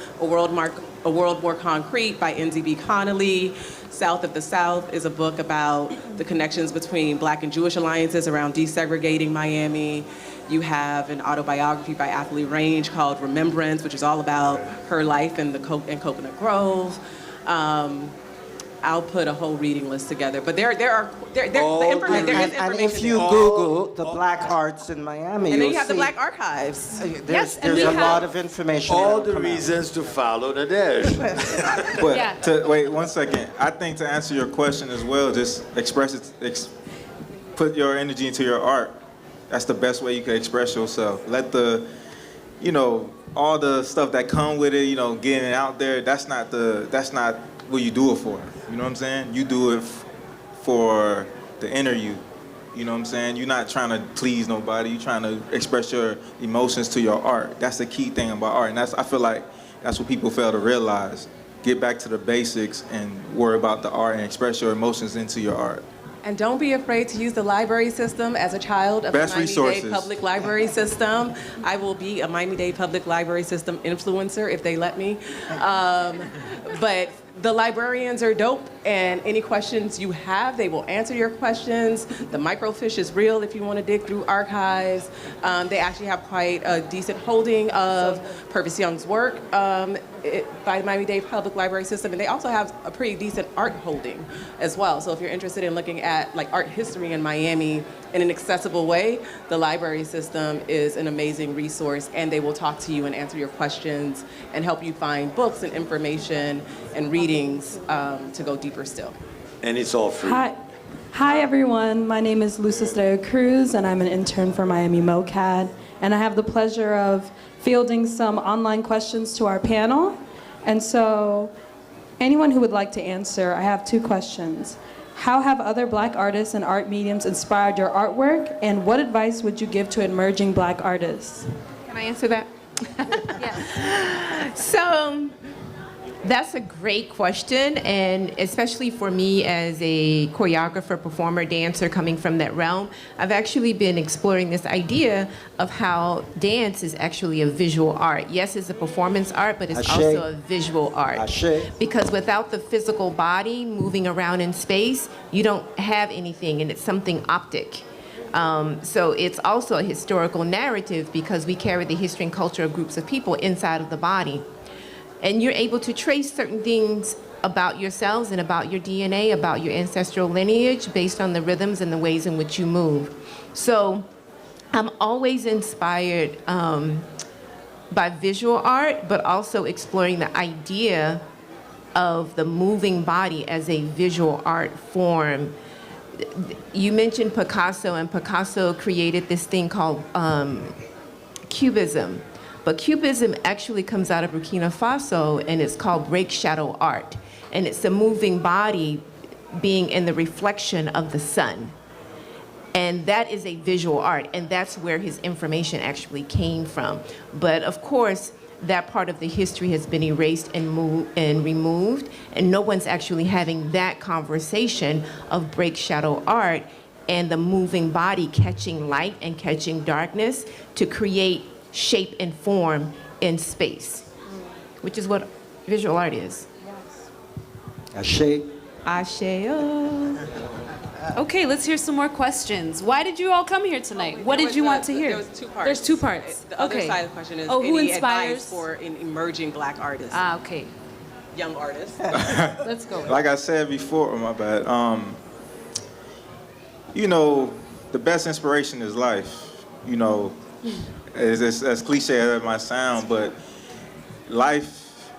World More Concrete by N.Z.B. Connolly. South of the South is a book about the connections between Black and Jewish alliances around desegregating Miami. You have an autobiography by Athalie Range called Remembrance, which is all about her life in Coconut Grove. I'll put a whole reading list together. But there is information. And if you Google the black arts in Miami, And then you'll you have the see Black Archives. there's and we a have lot of information. All that'll the come out. reasons to follow Nadege. But Yeah. wait 1 second. I think to answer your question as well, just express it. Put your energy into your art. That's the best way you can express yourself. Let the, all the stuff that come with it, getting it out there. That's not what you do it for. You know what I'm saying? You do it for the inner you. You know what I'm saying? You're not trying to please nobody. You're trying to express your emotions to your art. That's the key thing about art. And I feel like that's what people fail to realize. Get back to the basics and worry about the art and express your emotions into your art. And don't be afraid to use the library system. As a child of Best the Miami-Dade resources. Public Library System, I will be a Miami-Dade Public Library System influencer if they let me. But the librarians are dope, and any questions you have, they will answer your questions. The microfiche is real if you want to dig through archives. They actually have quite a decent holding of Purvis Young's work by the Miami-Dade Public Library System, and they also have a pretty decent art holding as well. So if you're interested in looking at like art history in Miami in an accessible way, the library system is an amazing resource, and they will talk to you and answer your questions and help you find books and information and readings to go deeper still. And it's all free. Hi everyone, my name is Luz Estrella Cruz and I'm an intern for Miami MoCAAD, and I have the pleasure of fielding some online questions to our panel. And so anyone who would like to answer, I have 2 questions. How have other Black artists and art mediums inspired your artwork, and what advice would you give to emerging Black artists? Can I answer that? So that's a great question, and especially for me as a choreographer, performer, dancer coming from that realm, I've actually been exploring this idea of how dance is actually a visual art. Yes, it's a performance art, but it's also a visual art. Because without the physical body moving around in space, you don't have anything, and it's something optic. So it's also a historical narrative because we carry the history and culture of groups of people inside of the body. And you're able to trace certain things about yourselves and about your DNA, about your ancestral lineage based on the rhythms and the ways in which you move. So I'm always inspired by visual art, but also exploring the idea of the moving body as a visual art form. You mentioned Picasso, and Picasso created this thing called Cubism. But Cubism actually comes out of Burkina Faso, and it's called break shadow art. And it's the moving body being in the reflection of the sun. And that is a visual art, and that's where his information actually came from. But of course, that part of the history has been erased and removed, and no one's actually having that conversation of break shadow art and the moving body catching light and catching darkness to create shape and form in space, which is what visual art is. Ashe. Ashe. Okay, let's hear some more questions. Why did you all come here tonight? What did you want to hear? There was 2 parts. There's 2 parts. The other Okay. side of the question is who any inspires? advice for an emerging Black artist, Okay. young artist. Let's go. Like I said before, my bad. The best inspiration is life. As cliche as it might sound, but life,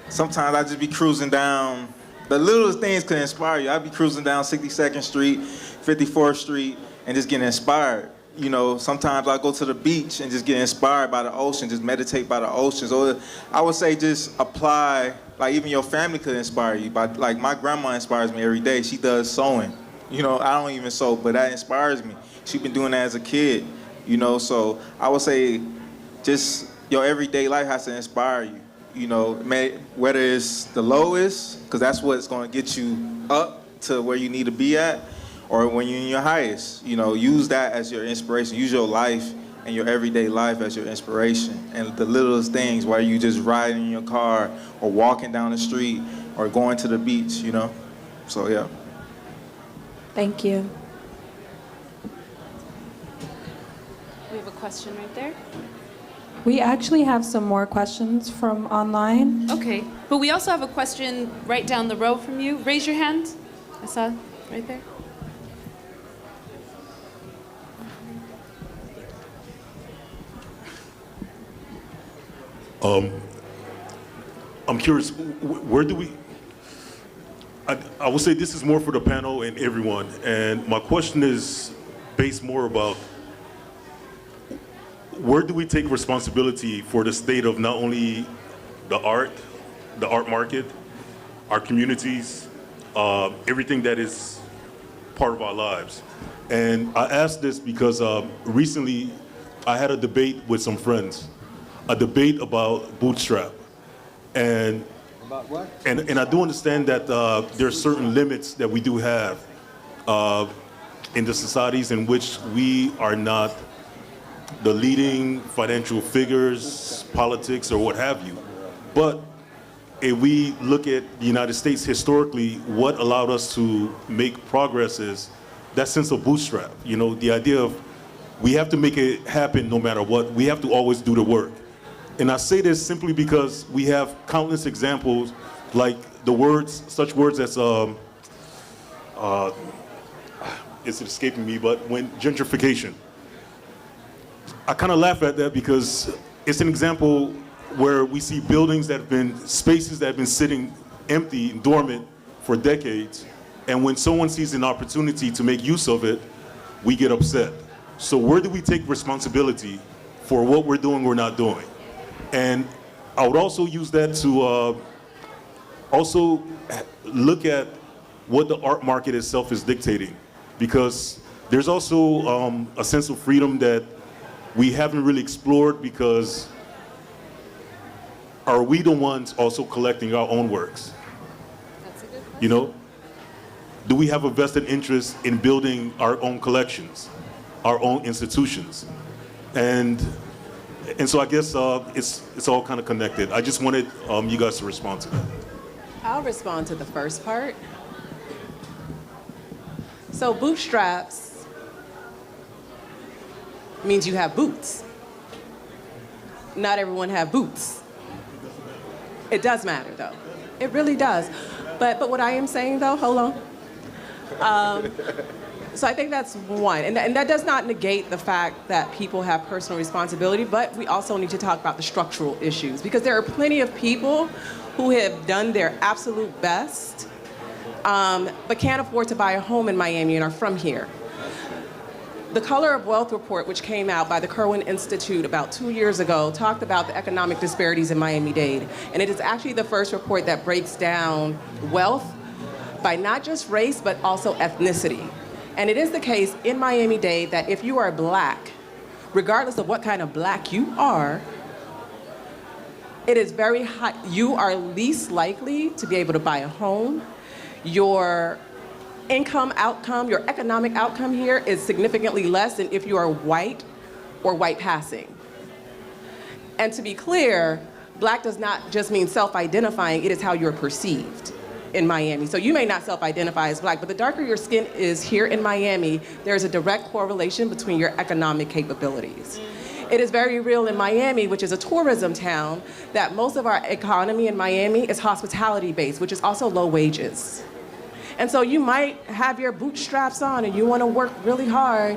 sometimes I just be cruising down. The littlest things can inspire you. I'd be cruising down 62nd Street, 54th Street, and just getting inspired. Sometimes I go to the beach and just get inspired by the ocean, just meditate by the ocean. So I would say just apply, like even your family could inspire you. Like my grandma inspires me every day. She does sewing. I don't even sew, but that inspires me. She's been doing that as a kid, so I would say just your everyday life has to inspire you. Whether it's the lowest, because that's what's going to get you up to where you need to be at, or when you're in your highest, use that as your inspiration. Use your life and your everyday life as your inspiration. And the littlest things, while you just riding in your car or walking down the street or going to the beach, So, yeah. Thank you. We have a question right there. We actually have some more questions from online. Okay, but we also have a question right down the row from you. Raise your hand. I saw right there. I'm curious, where do we, I would say this is more for the panel and everyone, and my question is based more about where do we take responsibility for the state of not only the art market, our communities, everything that is part of our lives. And I ask this because recently I had a debate with some friends, a debate about bootstrap. And About what? and I do understand that there are certain limits that we do have in the societies in which we are not the leading financial figures, politics, or what have you. But if we look at the United States historically, what allowed us to make progress is that sense of bootstrap. You know, the idea of we have to make it happen no matter what. We have to always do the work. And I say this simply because we have countless examples, like the words, such words as, it's escaping me, but when gentrification. I kind of laugh at that because it's an example where we see buildings that have been, spaces that have been sitting empty and dormant for decades. And when someone sees an opportunity to make use of it, we get upset. So where do we take responsibility for what we're doing or not doing? And I would also use that to also look at what the art market itself is dictating, because there's also a sense of freedom that we haven't really explored, because are we the ones also collecting our own works? That's a good question. You know, do we have a vested interest in building our own collections, our own institutions? And so I guess it's all kind of connected. I just wanted you guys to respond to that. I'll respond to the first part. So bootstraps means you have boots. Not everyone have boots. It does matter though. It really does. But what I am saying though, hold on. So I think that's one. And that does not negate the fact that people have personal responsibility, but we also need to talk about the structural issues, because there are plenty of people who have done their absolute best, but can't afford to buy a home in Miami and are from here. The Color of Wealth report, which came out by the Kirwan Institute about 2 years ago, talked about the economic disparities in Miami-Dade. And it is actually the first report that breaks down wealth by not just race, but also ethnicity. And it is the case in Miami-Dade that if you are black, regardless of what kind of black you are, it is very high. You are least likely to be able to buy a home. Your income outcome, your economic outcome here is significantly less than if you are white or white passing. And to be clear, black does not just mean self-identifying, it is how you're perceived in Miami. So you may not self-identify as black, but the darker your skin is here in Miami, there's a direct correlation between your economic capabilities. It is very real in Miami, which is a tourism town, that most of our economy in Miami is hospitality-based, which is also low wages. And so you might have your bootstraps on and you want to work really hard,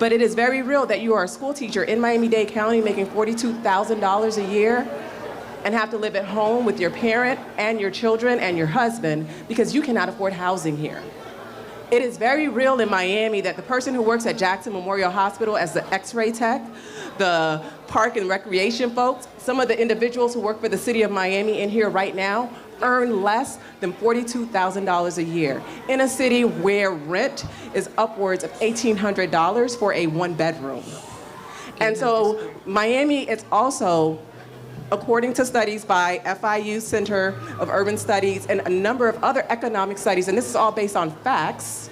but it is very real that you are a school teacher in Miami-Dade County making $42,000 a year and have to live at home with your parent and your children and your husband because you cannot afford housing here. It is very real in Miami that the person who works at Jackson Memorial Hospital as the X-ray tech, the park and recreation folks, some of the individuals who work for the city of Miami in here right now earn less than $42,000 a year in a city where rent is upwards of $1,800 for a one-bedroom. And so Miami is also, according to studies by FIU Center of Urban Studies and a number of other economic studies, and this is all based on facts,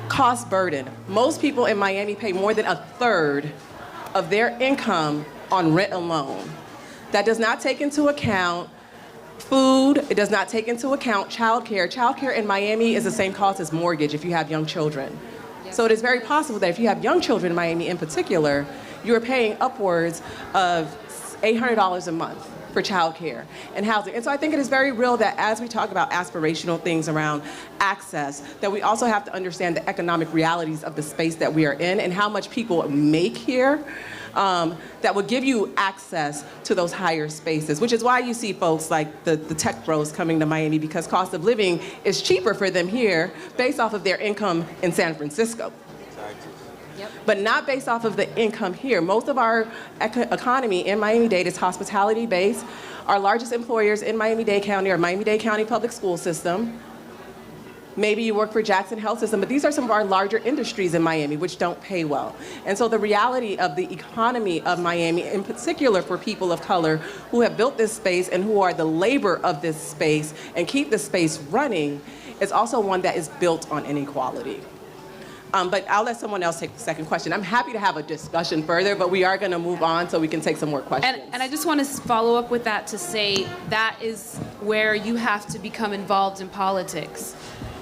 cost burden. Most people in Miami pay more than 1/3 of their income on rent alone. That does not take into account food, it does not take into account childcare. Childcare in Miami is the same cost as mortgage if you have young children. So it is very possible that if you have young children in Miami in particular, you're paying upwards of $800 a month for childcare and housing. And so I think it is very real that as we talk about aspirational things around access, that we also have to understand the economic realities of the space that we are in and how much people make here that will give you access to those higher spaces, which is why you see folks like the tech bros coming to Miami, because cost of living is cheaper for them here based off of their income in San Francisco. But not based off of the income here. Most of our economy in Miami-Dade is hospitality-based. Our largest employers in Miami-Dade County are Miami-Dade County Public School System. Maybe you work for Jackson Health System, but these are some of our larger industries in Miami, which don't pay well. And so the reality of the economy of Miami, in particular for people of color who have built this space and who are the labor of this space and keep the space running, is also one that is built on inequality. But I'll let someone else take the second question. I'm happy to have a discussion further, but we are going to move on so we can take some more questions. And I just want to follow up with that to say that is where you have to become involved in politics.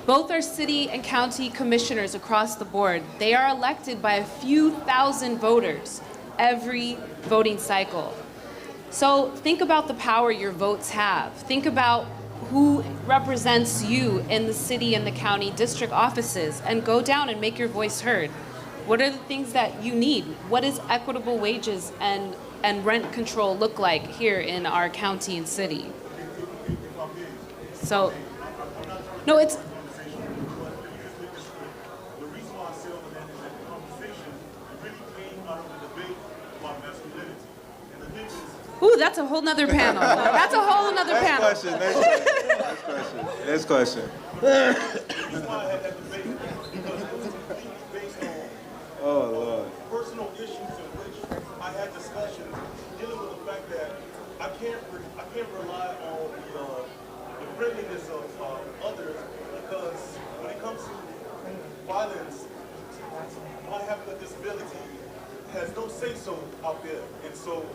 Both are city and county commissioners across the board. They are elected by a few thousand voters every voting cycle. So think about the power your votes have. Think about who represents you in the city and the county district offices, and go down and make your voice heard. What are the things that you need? What does equitable wages and rent control look like here in our county and city? So, no, it's... Ooh, that's a whole nother panel. That's a whole nother panel. Next question. Oh, Lord. Personal issues in which I had discussions dealing with the fact that I can't rely on the friendliness of others, because when it comes to violence, I have a disability has no say-so out there, and so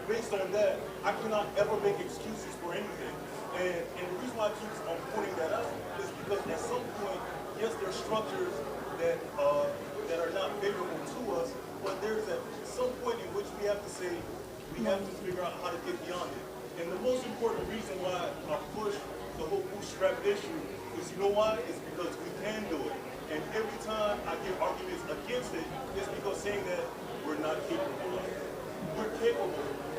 based on that, I cannot ever make excuses for anything. And the reason why I keep on pointing that out is because at some point, yes, there are structures that are not favorable to us, but there's at some point in which we have to say, we have to figure out how to get beyond it. And the most important reason why I push the whole bootstrap issue is, you know why? It's because we can do it. And every time I get arguments against it, it's because saying that we're not capable of it. We're capable,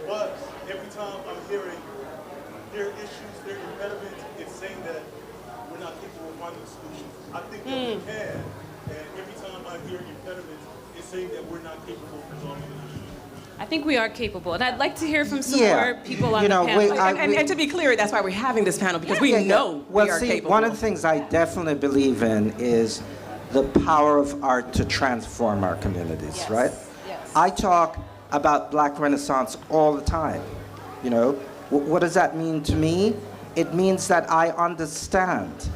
but every time I'm hearing their issues, their impediments, it's saying that we're not capable of finding solutions. I think that we can, and every time I hear impediments, it's saying that we're not capable of resolving the issue. I think we are capable, and I'd like to hear from some more people on the panel. And to be clear, that's why we're having this panel, because we know we are capable. One of the things I definitely believe in is the power of art to transform our communities, right? Yes. I talk about Black Renaissance all the time. You know, what does that mean to me? It means that I understand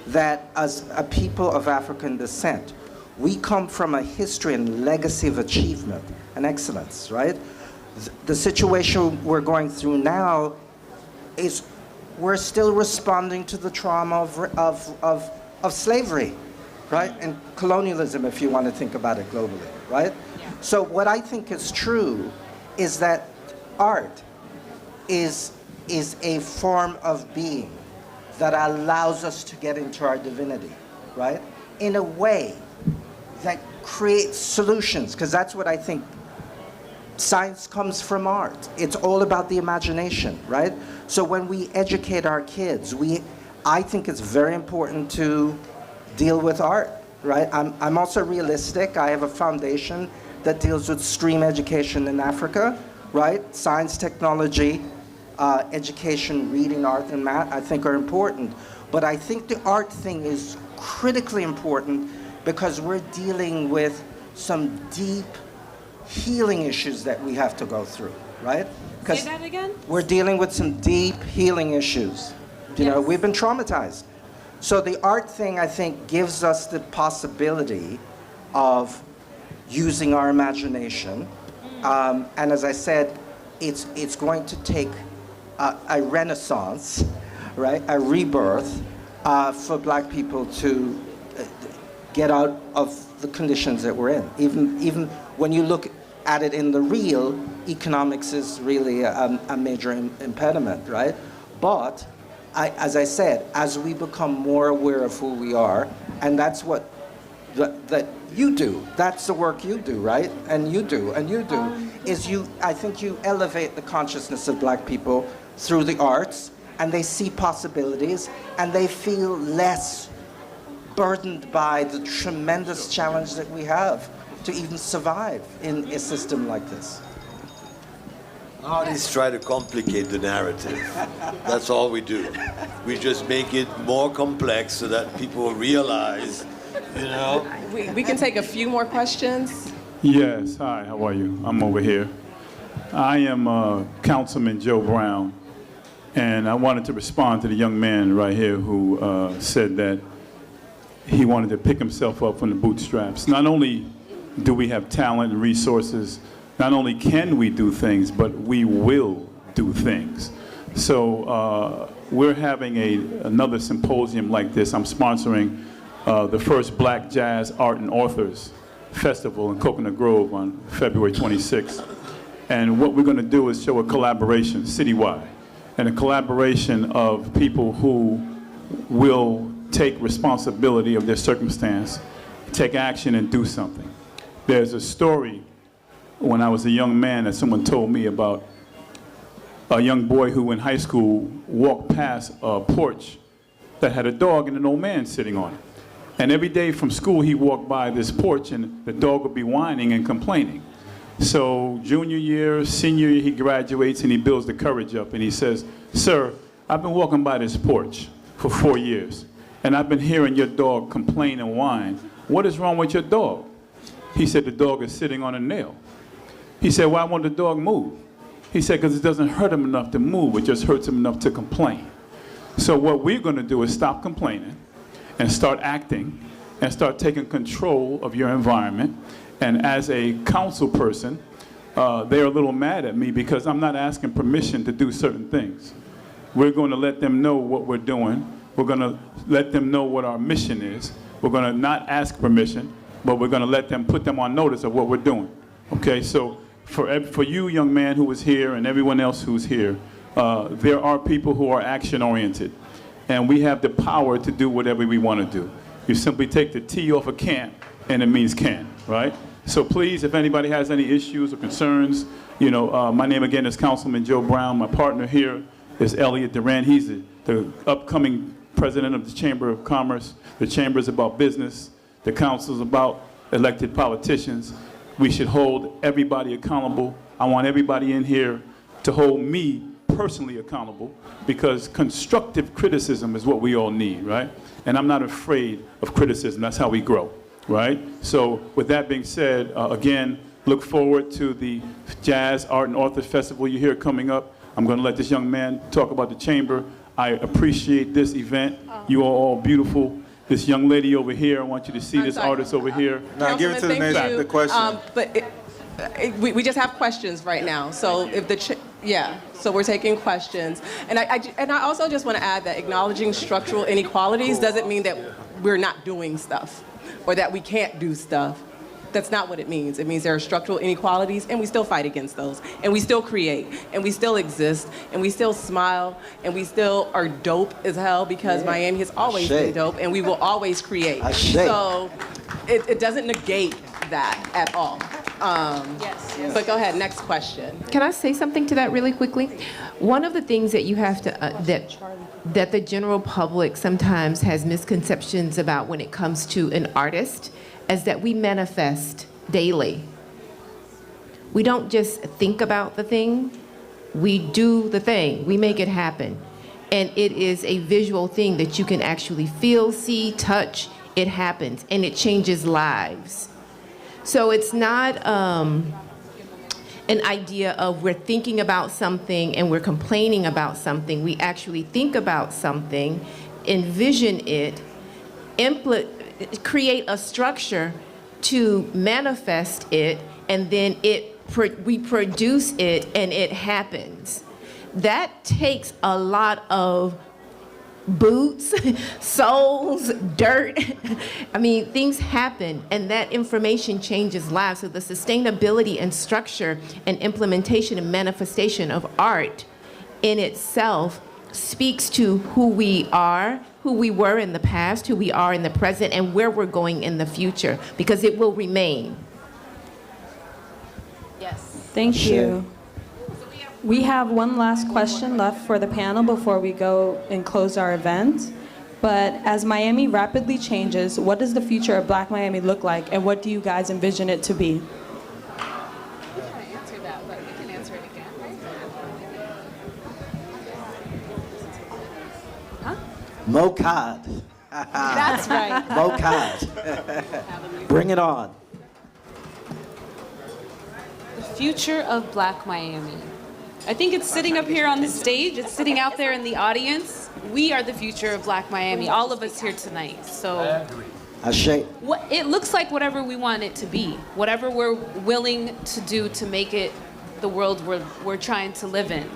that as a people of African descent, we come from a history and legacy of achievement and excellence, right? The situation we're going through now is we're still responding to the trauma of slavery, right? And colonialism, if you want to think about it globally, right? So what I think is true is that art is a form of being that allows us to get into our divinity, right? In a way that creates solutions, because that's what I think science comes from art. It's all about the imagination, right? So when we educate our kids, I think it's very important to deal with art, right? I'm also realistic. I have a foundation that deals with STREAM education in Africa, right? Science, technology, education, reading, art, and math, I think are important. But I think the art thing is critically important because we're dealing with some deep healing issues that we have to go through, right? Say that again? We're dealing with some deep healing issues. You know, we've been traumatized. So the art thing, I think, gives us the possibility of using our imagination. And as I said, it's going to take a renaissance, right? A rebirth for Black people to get out of the conditions that we're in. Even when you look at it in the real, economics is really a major impediment, right? But as I said, as we become more aware of who we are, and that's what that you do, that's the work you do, right? And you do, is I think you elevate the consciousness of Black people through the arts, and they see possibilities, and they feel less burdened by the tremendous challenge that we have to even survive in a system like this. Artists try to complicate the narrative. That's all we do. We just make it more complex so that people realize, you know. We can take a few more questions. Yes, hi, how are you? I'm over here. I am Councilman Joe Brown, and I wanted to respond to the young man right here who said that he wanted to pick himself up from the bootstraps. Not only do we have talent and resources, not only can we do things, but we will do things. So we're having another symposium like this. I'm sponsoring the first Black Jazz Art and Authors Festival in Coconut Grove on February 26th. And what we're going to do is show a collaboration citywide, and a collaboration of people who will take responsibility of their circumstance, take action and do something. There's a story when I was a young man that someone told me about a young boy who in high school walked past a porch that had a dog and an old man sitting on it. And every day from school he walked by this porch and the dog would be whining and complaining. So junior year, senior year, he graduates and he builds the courage up and he says, "Sir, I've been walking by this porch for 4 years and I've been hearing your dog complain and whine. What is wrong with your dog?" He said, "The dog is sitting on a nail." He said, "Why won't the dog move?" He said, "Because it doesn't hurt him enough to move, it just hurts him enough to complain." So what we're going to do is stop complaining and start acting and start taking control of your environment. And as a council person, they're a little mad at me because I'm not asking permission to do certain things. We're going to let them know what we're doing. We're going to let them know what our mission is. We're going to not ask permission, but we're going to let them put them on notice of what we're doing. Okay, so for you, young man who is here, and everyone else who's here, there are people who are action-oriented, and we have the power to do whatever we want to do. You simply take the T off of can't, and it means can, right? So please, if anybody has any issues or concerns, you know, my name again is Councilman Joe Brown. My partner here is Elliot Duran. He's the upcoming president of the Chamber of Commerce. The Chamber is about business. The council is about elected politicians. We should hold everybody accountable. I want everybody in here to hold me personally accountable, because constructive criticism is what we all need, right? And I'm not afraid of criticism. That's how we grow, right? So with that being said, again, look forward to the Jazz Art and Author Festival you hear coming up. I'm going to let this young man talk about the Chamber. I appreciate this event. You are all beautiful. This young lady over here, I want you to see this artist over here. Now give it to the question. But we just have questions right now. So if so we're taking questions. And I also just want to add that acknowledging structural inequalities doesn't mean that we're not doing stuff or that we can't do stuff. That's not what it means. It means there are structural inequalities, and we still fight against those, and we still create, and we still exist, and we still smile, and we still are dope as hell, because Miami has always been dope, and we will always create. So it doesn't negate that at all. Yes. But go ahead, next question. Can I say something to that really quickly? One of the things that you have to, that the general public sometimes has misconceptions about when it comes to an artist, is that we manifest daily. We don't just think about the thing, we do the thing, we make it happen. And it is a visual thing that you can actually feel, see, touch, it happens, and it changes lives. So it's not an idea of we're thinking about something and we're complaining about something. We actually think about something, envision it, create a structure to manifest it, and then we produce it and it happens. That takes a lot of boots, soles, dirt. I mean, things happen, and that information changes lives. So the sustainability and structure and implementation and manifestation of art in itself speaks to who we are, who we were in the past, who we are in the present, and where we're going in the future, because it will remain. Yes. Thank you. We have one last question left for the panel before we go and close our event. But as Miami rapidly changes, what does the future of Black Miami look like, and what do you guys envision it to be? We can't answer that, but we can answer it again, right? Huh? MoCAAD. That's right. MoCAAD. Bring it on. The future of Black Miami. I think it's sitting up here on the stage. It's sitting out there in the audience. We are the future of Black Miami, all of us here tonight. So it looks like whatever we want it to be, whatever we're willing to do to make it the world we're trying to live in,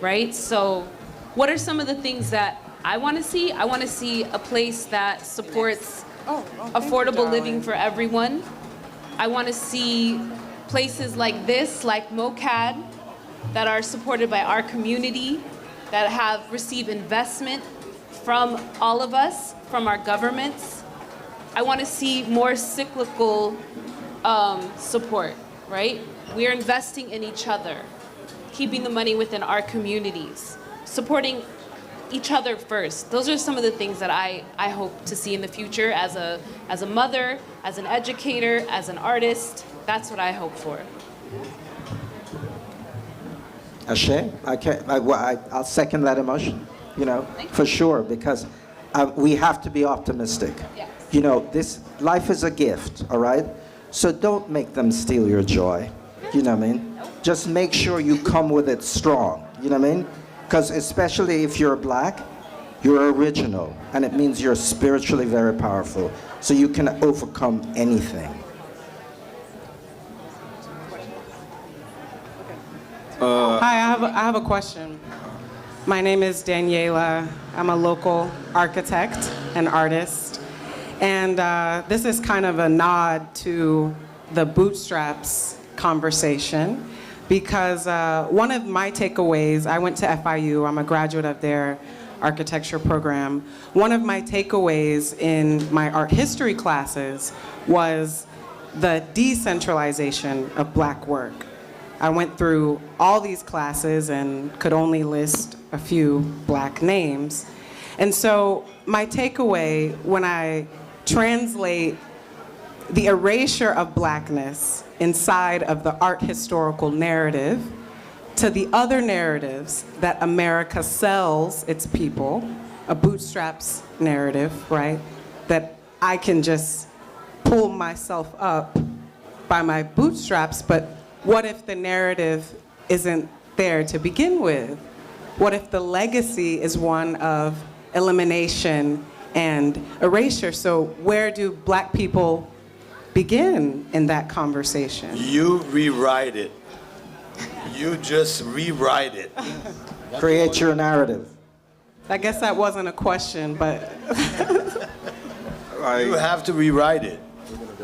right? So what are some of the things that I want to see? I want to see a place that supports affordable living for everyone. I want to see places like this, like MoCAAD, that are supported by our community, that have received investment from all of us, from our governments. I want to see more cyclical support, right? We're investing in each other, keeping the money within our communities, supporting each other first. Those are some of the things that I hope to see in the future as a mother, as an educator, as an artist. That's what I hope for. Ashe, I'll second that emotion, for sure, because we have to be optimistic. Yes. This life is a gift, all right? So don't make them steal your joy, you know what I mean? Nope. Just make sure you come with it strong, you know what I mean? Because especially if you're Black, you're original, and it means you're spiritually very powerful, so you can overcome anything. Hi, I have a question. My name is Daniela. I'm a local architect and artist. And this is kind of a nod to the bootstraps conversation, because one of my takeaways, I went to FIU, I'm a graduate of their architecture program. One of my takeaways in my art history classes was the decentralization of Black work. I went through all these classes and could only list a few Black names. And so my takeaway when I translate the erasure of Blackness inside of the art historical narrative to the other narratives that America sells its people, a bootstraps narrative, right? That I can just pull myself up by my bootstraps, but what if the narrative isn't there to begin with? What if the legacy is one of elimination and erasure? So where do Black people begin in that conversation? You rewrite it. You just rewrite it. Create your narrative. I guess that wasn't a question, but... You have to rewrite it.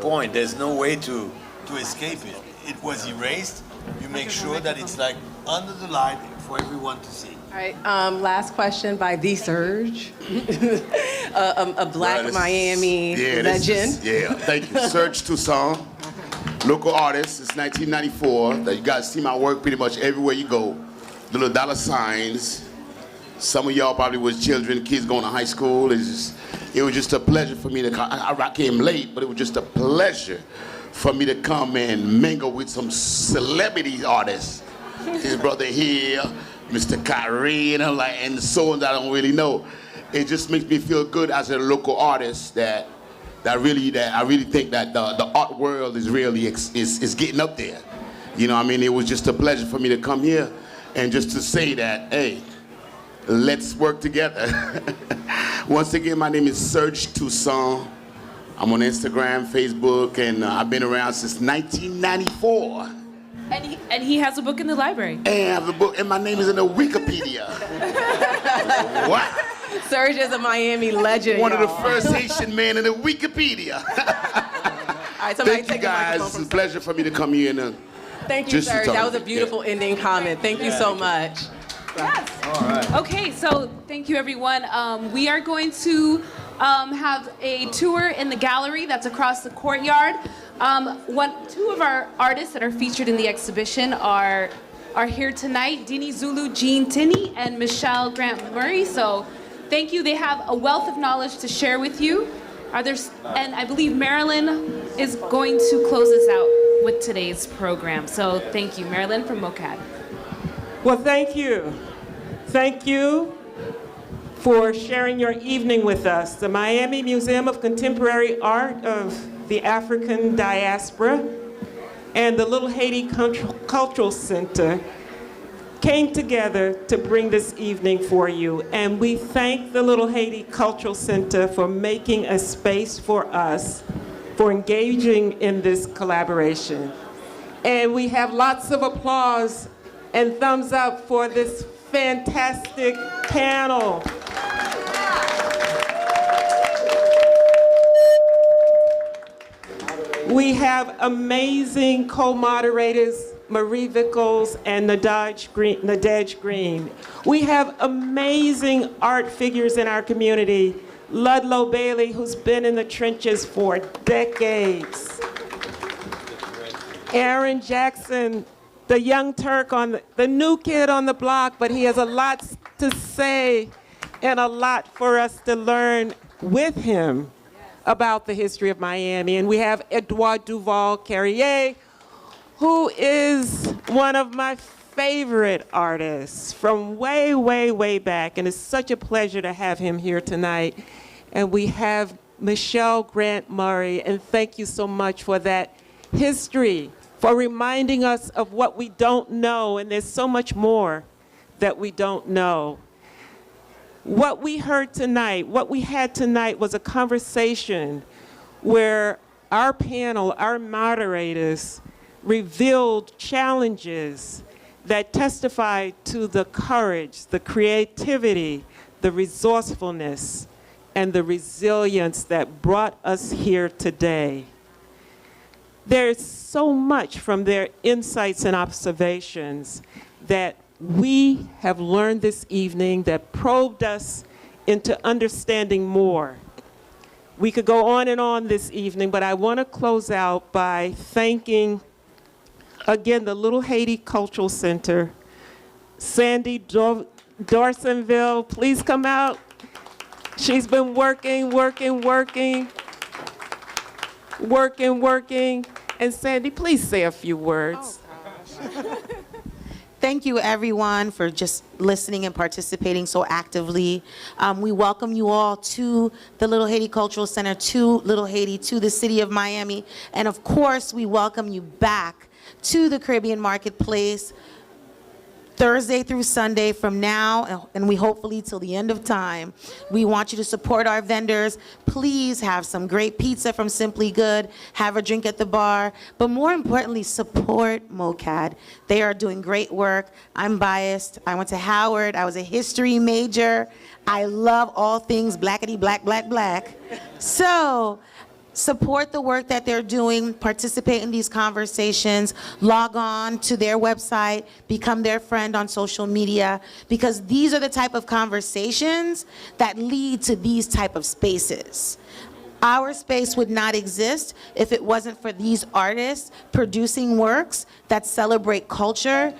Point. There's no way to escape it. It was erased. You make sure that it's like under the light for everyone to see. All right, last question by The Surge, a Black Miami legend. Thank you. Serge Toussaint, local artist since 1994. You guys see my work pretty much everywhere you go. Little dollar signs. Some of y'all probably was children, kids going to high school. It was just a pleasure for me to come. I came late, but it was just a pleasure for me to come and mingle with some celebrity artists. His brother here, Mr. Kyrie, and so on that I don't really know. It just makes me feel good as a local artist that I really think that the art world is really is getting up there. You know what I mean? It was just a pleasure for me to come here and just to say that, hey, let's work together. Once again, my name is Serge Toussaint. I'm on Instagram, Facebook, and I've been around since 1994. And he has a book in the library. And I have a book, and my name is in the Wikipedia. What? Serge is a Miami legend. One of the y'all. first Haitian men in the Wikipedia. All right, somebody Thank you take the microphone guys. from It's a pleasure for me to come here and Thank you, just to Serge. talk That to was a you. beautiful ending comment. Thank you so much. Okay, so thank you, everyone. We are going to have a tour in the gallery that's across the courtyard. Two of our artists that are featured in the exhibition are here tonight, Dini Zulu Jean Tinney and Michelle Grant Murray. So thank you. They have a wealth of knowledge to share with you. And I believe Marilyn is going to close us out with today's program. So thank you, Marilyn from MoCAAD. Well, thank you. Thank you for sharing your evening with us. The Miami Museum of Contemporary Art of the African Diaspora and the Little Haiti Cultural Center came together to bring this evening for you. And we thank the Little Haiti Cultural Center for making a space for us, for engaging in this collaboration. And we have lots of applause and thumbs up for this fantastic panel. We have amazing co-moderators, Marie Vickles and Nadege Green. We have amazing art figures in our community. Ludlow Bailey, who's been in the trenches for decades. Aaron Jackson, the young Turk, the new kid on the block, but he has a lot to say and a lot for us to learn with him about the history of Miami. And we have Edouard Duval-Carrié, who is one of my favorite artists from way, way, way back. And it's such a pleasure to have him here tonight. And we have Michelle Grant Murray, and thank you so much for that history, for reminding us of what we don't know, and there's so much more that we don't know. What we heard tonight, what we had tonight was a conversation where our panel, our moderators, revealed challenges that testified to the courage, the creativity, the resourcefulness, and the resilience that brought us here today. There's so much from their insights and observations that we have learned this evening that probed us into understanding more. We could go on and on this evening, but I want to close out by thanking, again, the Little Haiti Cultural Center. Sandy Dorsonville, please come out. She's been working. And Sandy, please say a few words. Thank you, everyone, for just listening and participating so actively. We welcome you all to the Little Haiti Cultural Center, to Little Haiti, to the city of Miami. And of course, we welcome you back to the Caribbean Marketplace Thursday through Sunday from now, and we hopefully till the end of time. We want you to support our vendors. Please have some great pizza from Simply Good, have a drink at the bar, but more importantly, support MoCAAD. They are doing great work. I'm biased. I went to Howard. I was a history major. I love all things blackity black, black, black. So, support the work that they're doing, participate in these conversations, log on to their website, become their friend on social media, because these are the type of conversations that lead to these type of spaces. Our space would not exist if it wasn't for these artists producing works that celebrate culture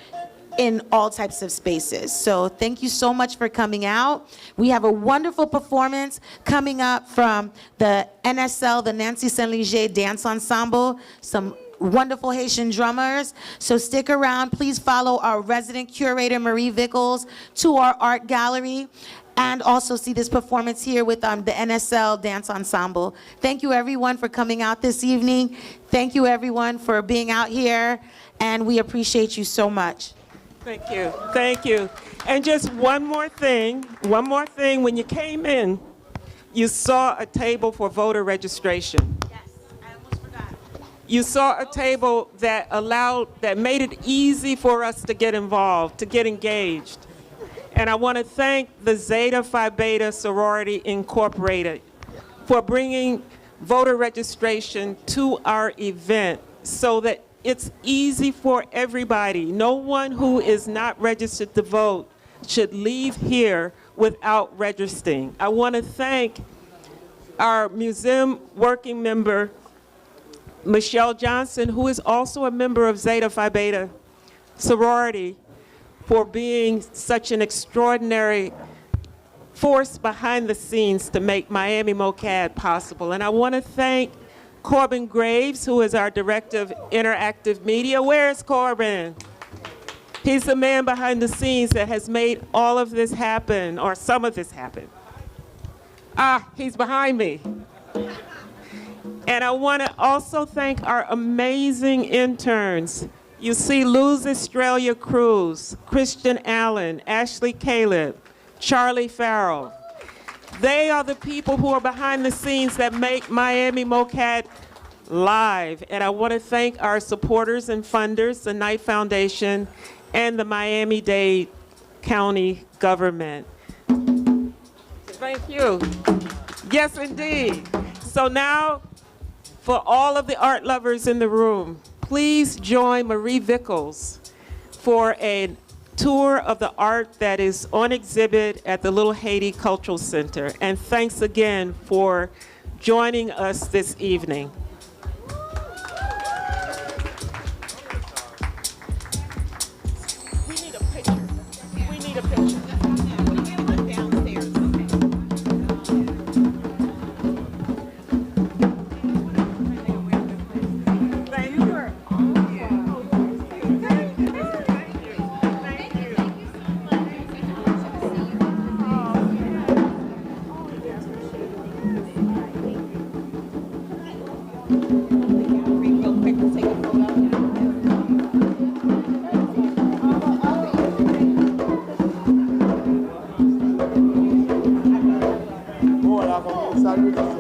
in all types of spaces. So thank you so much for coming out. We have a wonderful performance coming up from the NSL, the Nancy Saint-Léger Dance Ensemble, some wonderful Haitian drummers. So stick around. Please follow our resident curator, Marie Vickles, to our art gallery, and also see this performance here with the NSL Dance Ensemble. Thank you, everyone, for coming out this evening. Thank you, everyone, for being out here, and we appreciate you so much. Thank you, thank you. And just one more thing. When you came in, you saw a table for voter registration. Yes, I almost forgot. You saw a table that made it easy for us to get involved, to get engaged. And I want to thank the Zeta Phi Beta Sorority Incorporated for bringing voter registration to our event so that it's easy for everybody. No one who is not registered to vote should leave here without registering. I want to thank our museum working member, Michelle Johnson, who is also a member of Zeta Phi Beta sorority, for being such an extraordinary force behind the scenes to make Miami MoCAAD possible. And I want to thank Corbin Graves, who is our Director of Interactive Media. Where's Corbin? He's the man behind the scenes that has made all of this happen, or some of this happen. Ah, he's behind me. And I want to also thank our amazing interns. You see Luz Estrella Cruz, Christian Allen, Ashley Caleb, Charlie Farrell. They are the people who are behind the scenes that make Miami MoCAAD live. And I want to thank our supporters and funders, the Knight Foundation, and the Miami-Dade County government. Thank you. Yes, indeed. So now, for all of the art lovers in the room, please join Marie Vickles for a tour of the art that is on exhibit at the Little Haiti Cultural Center. And thanks again for joining us this evening. We need a picture. We need a picture. Salut.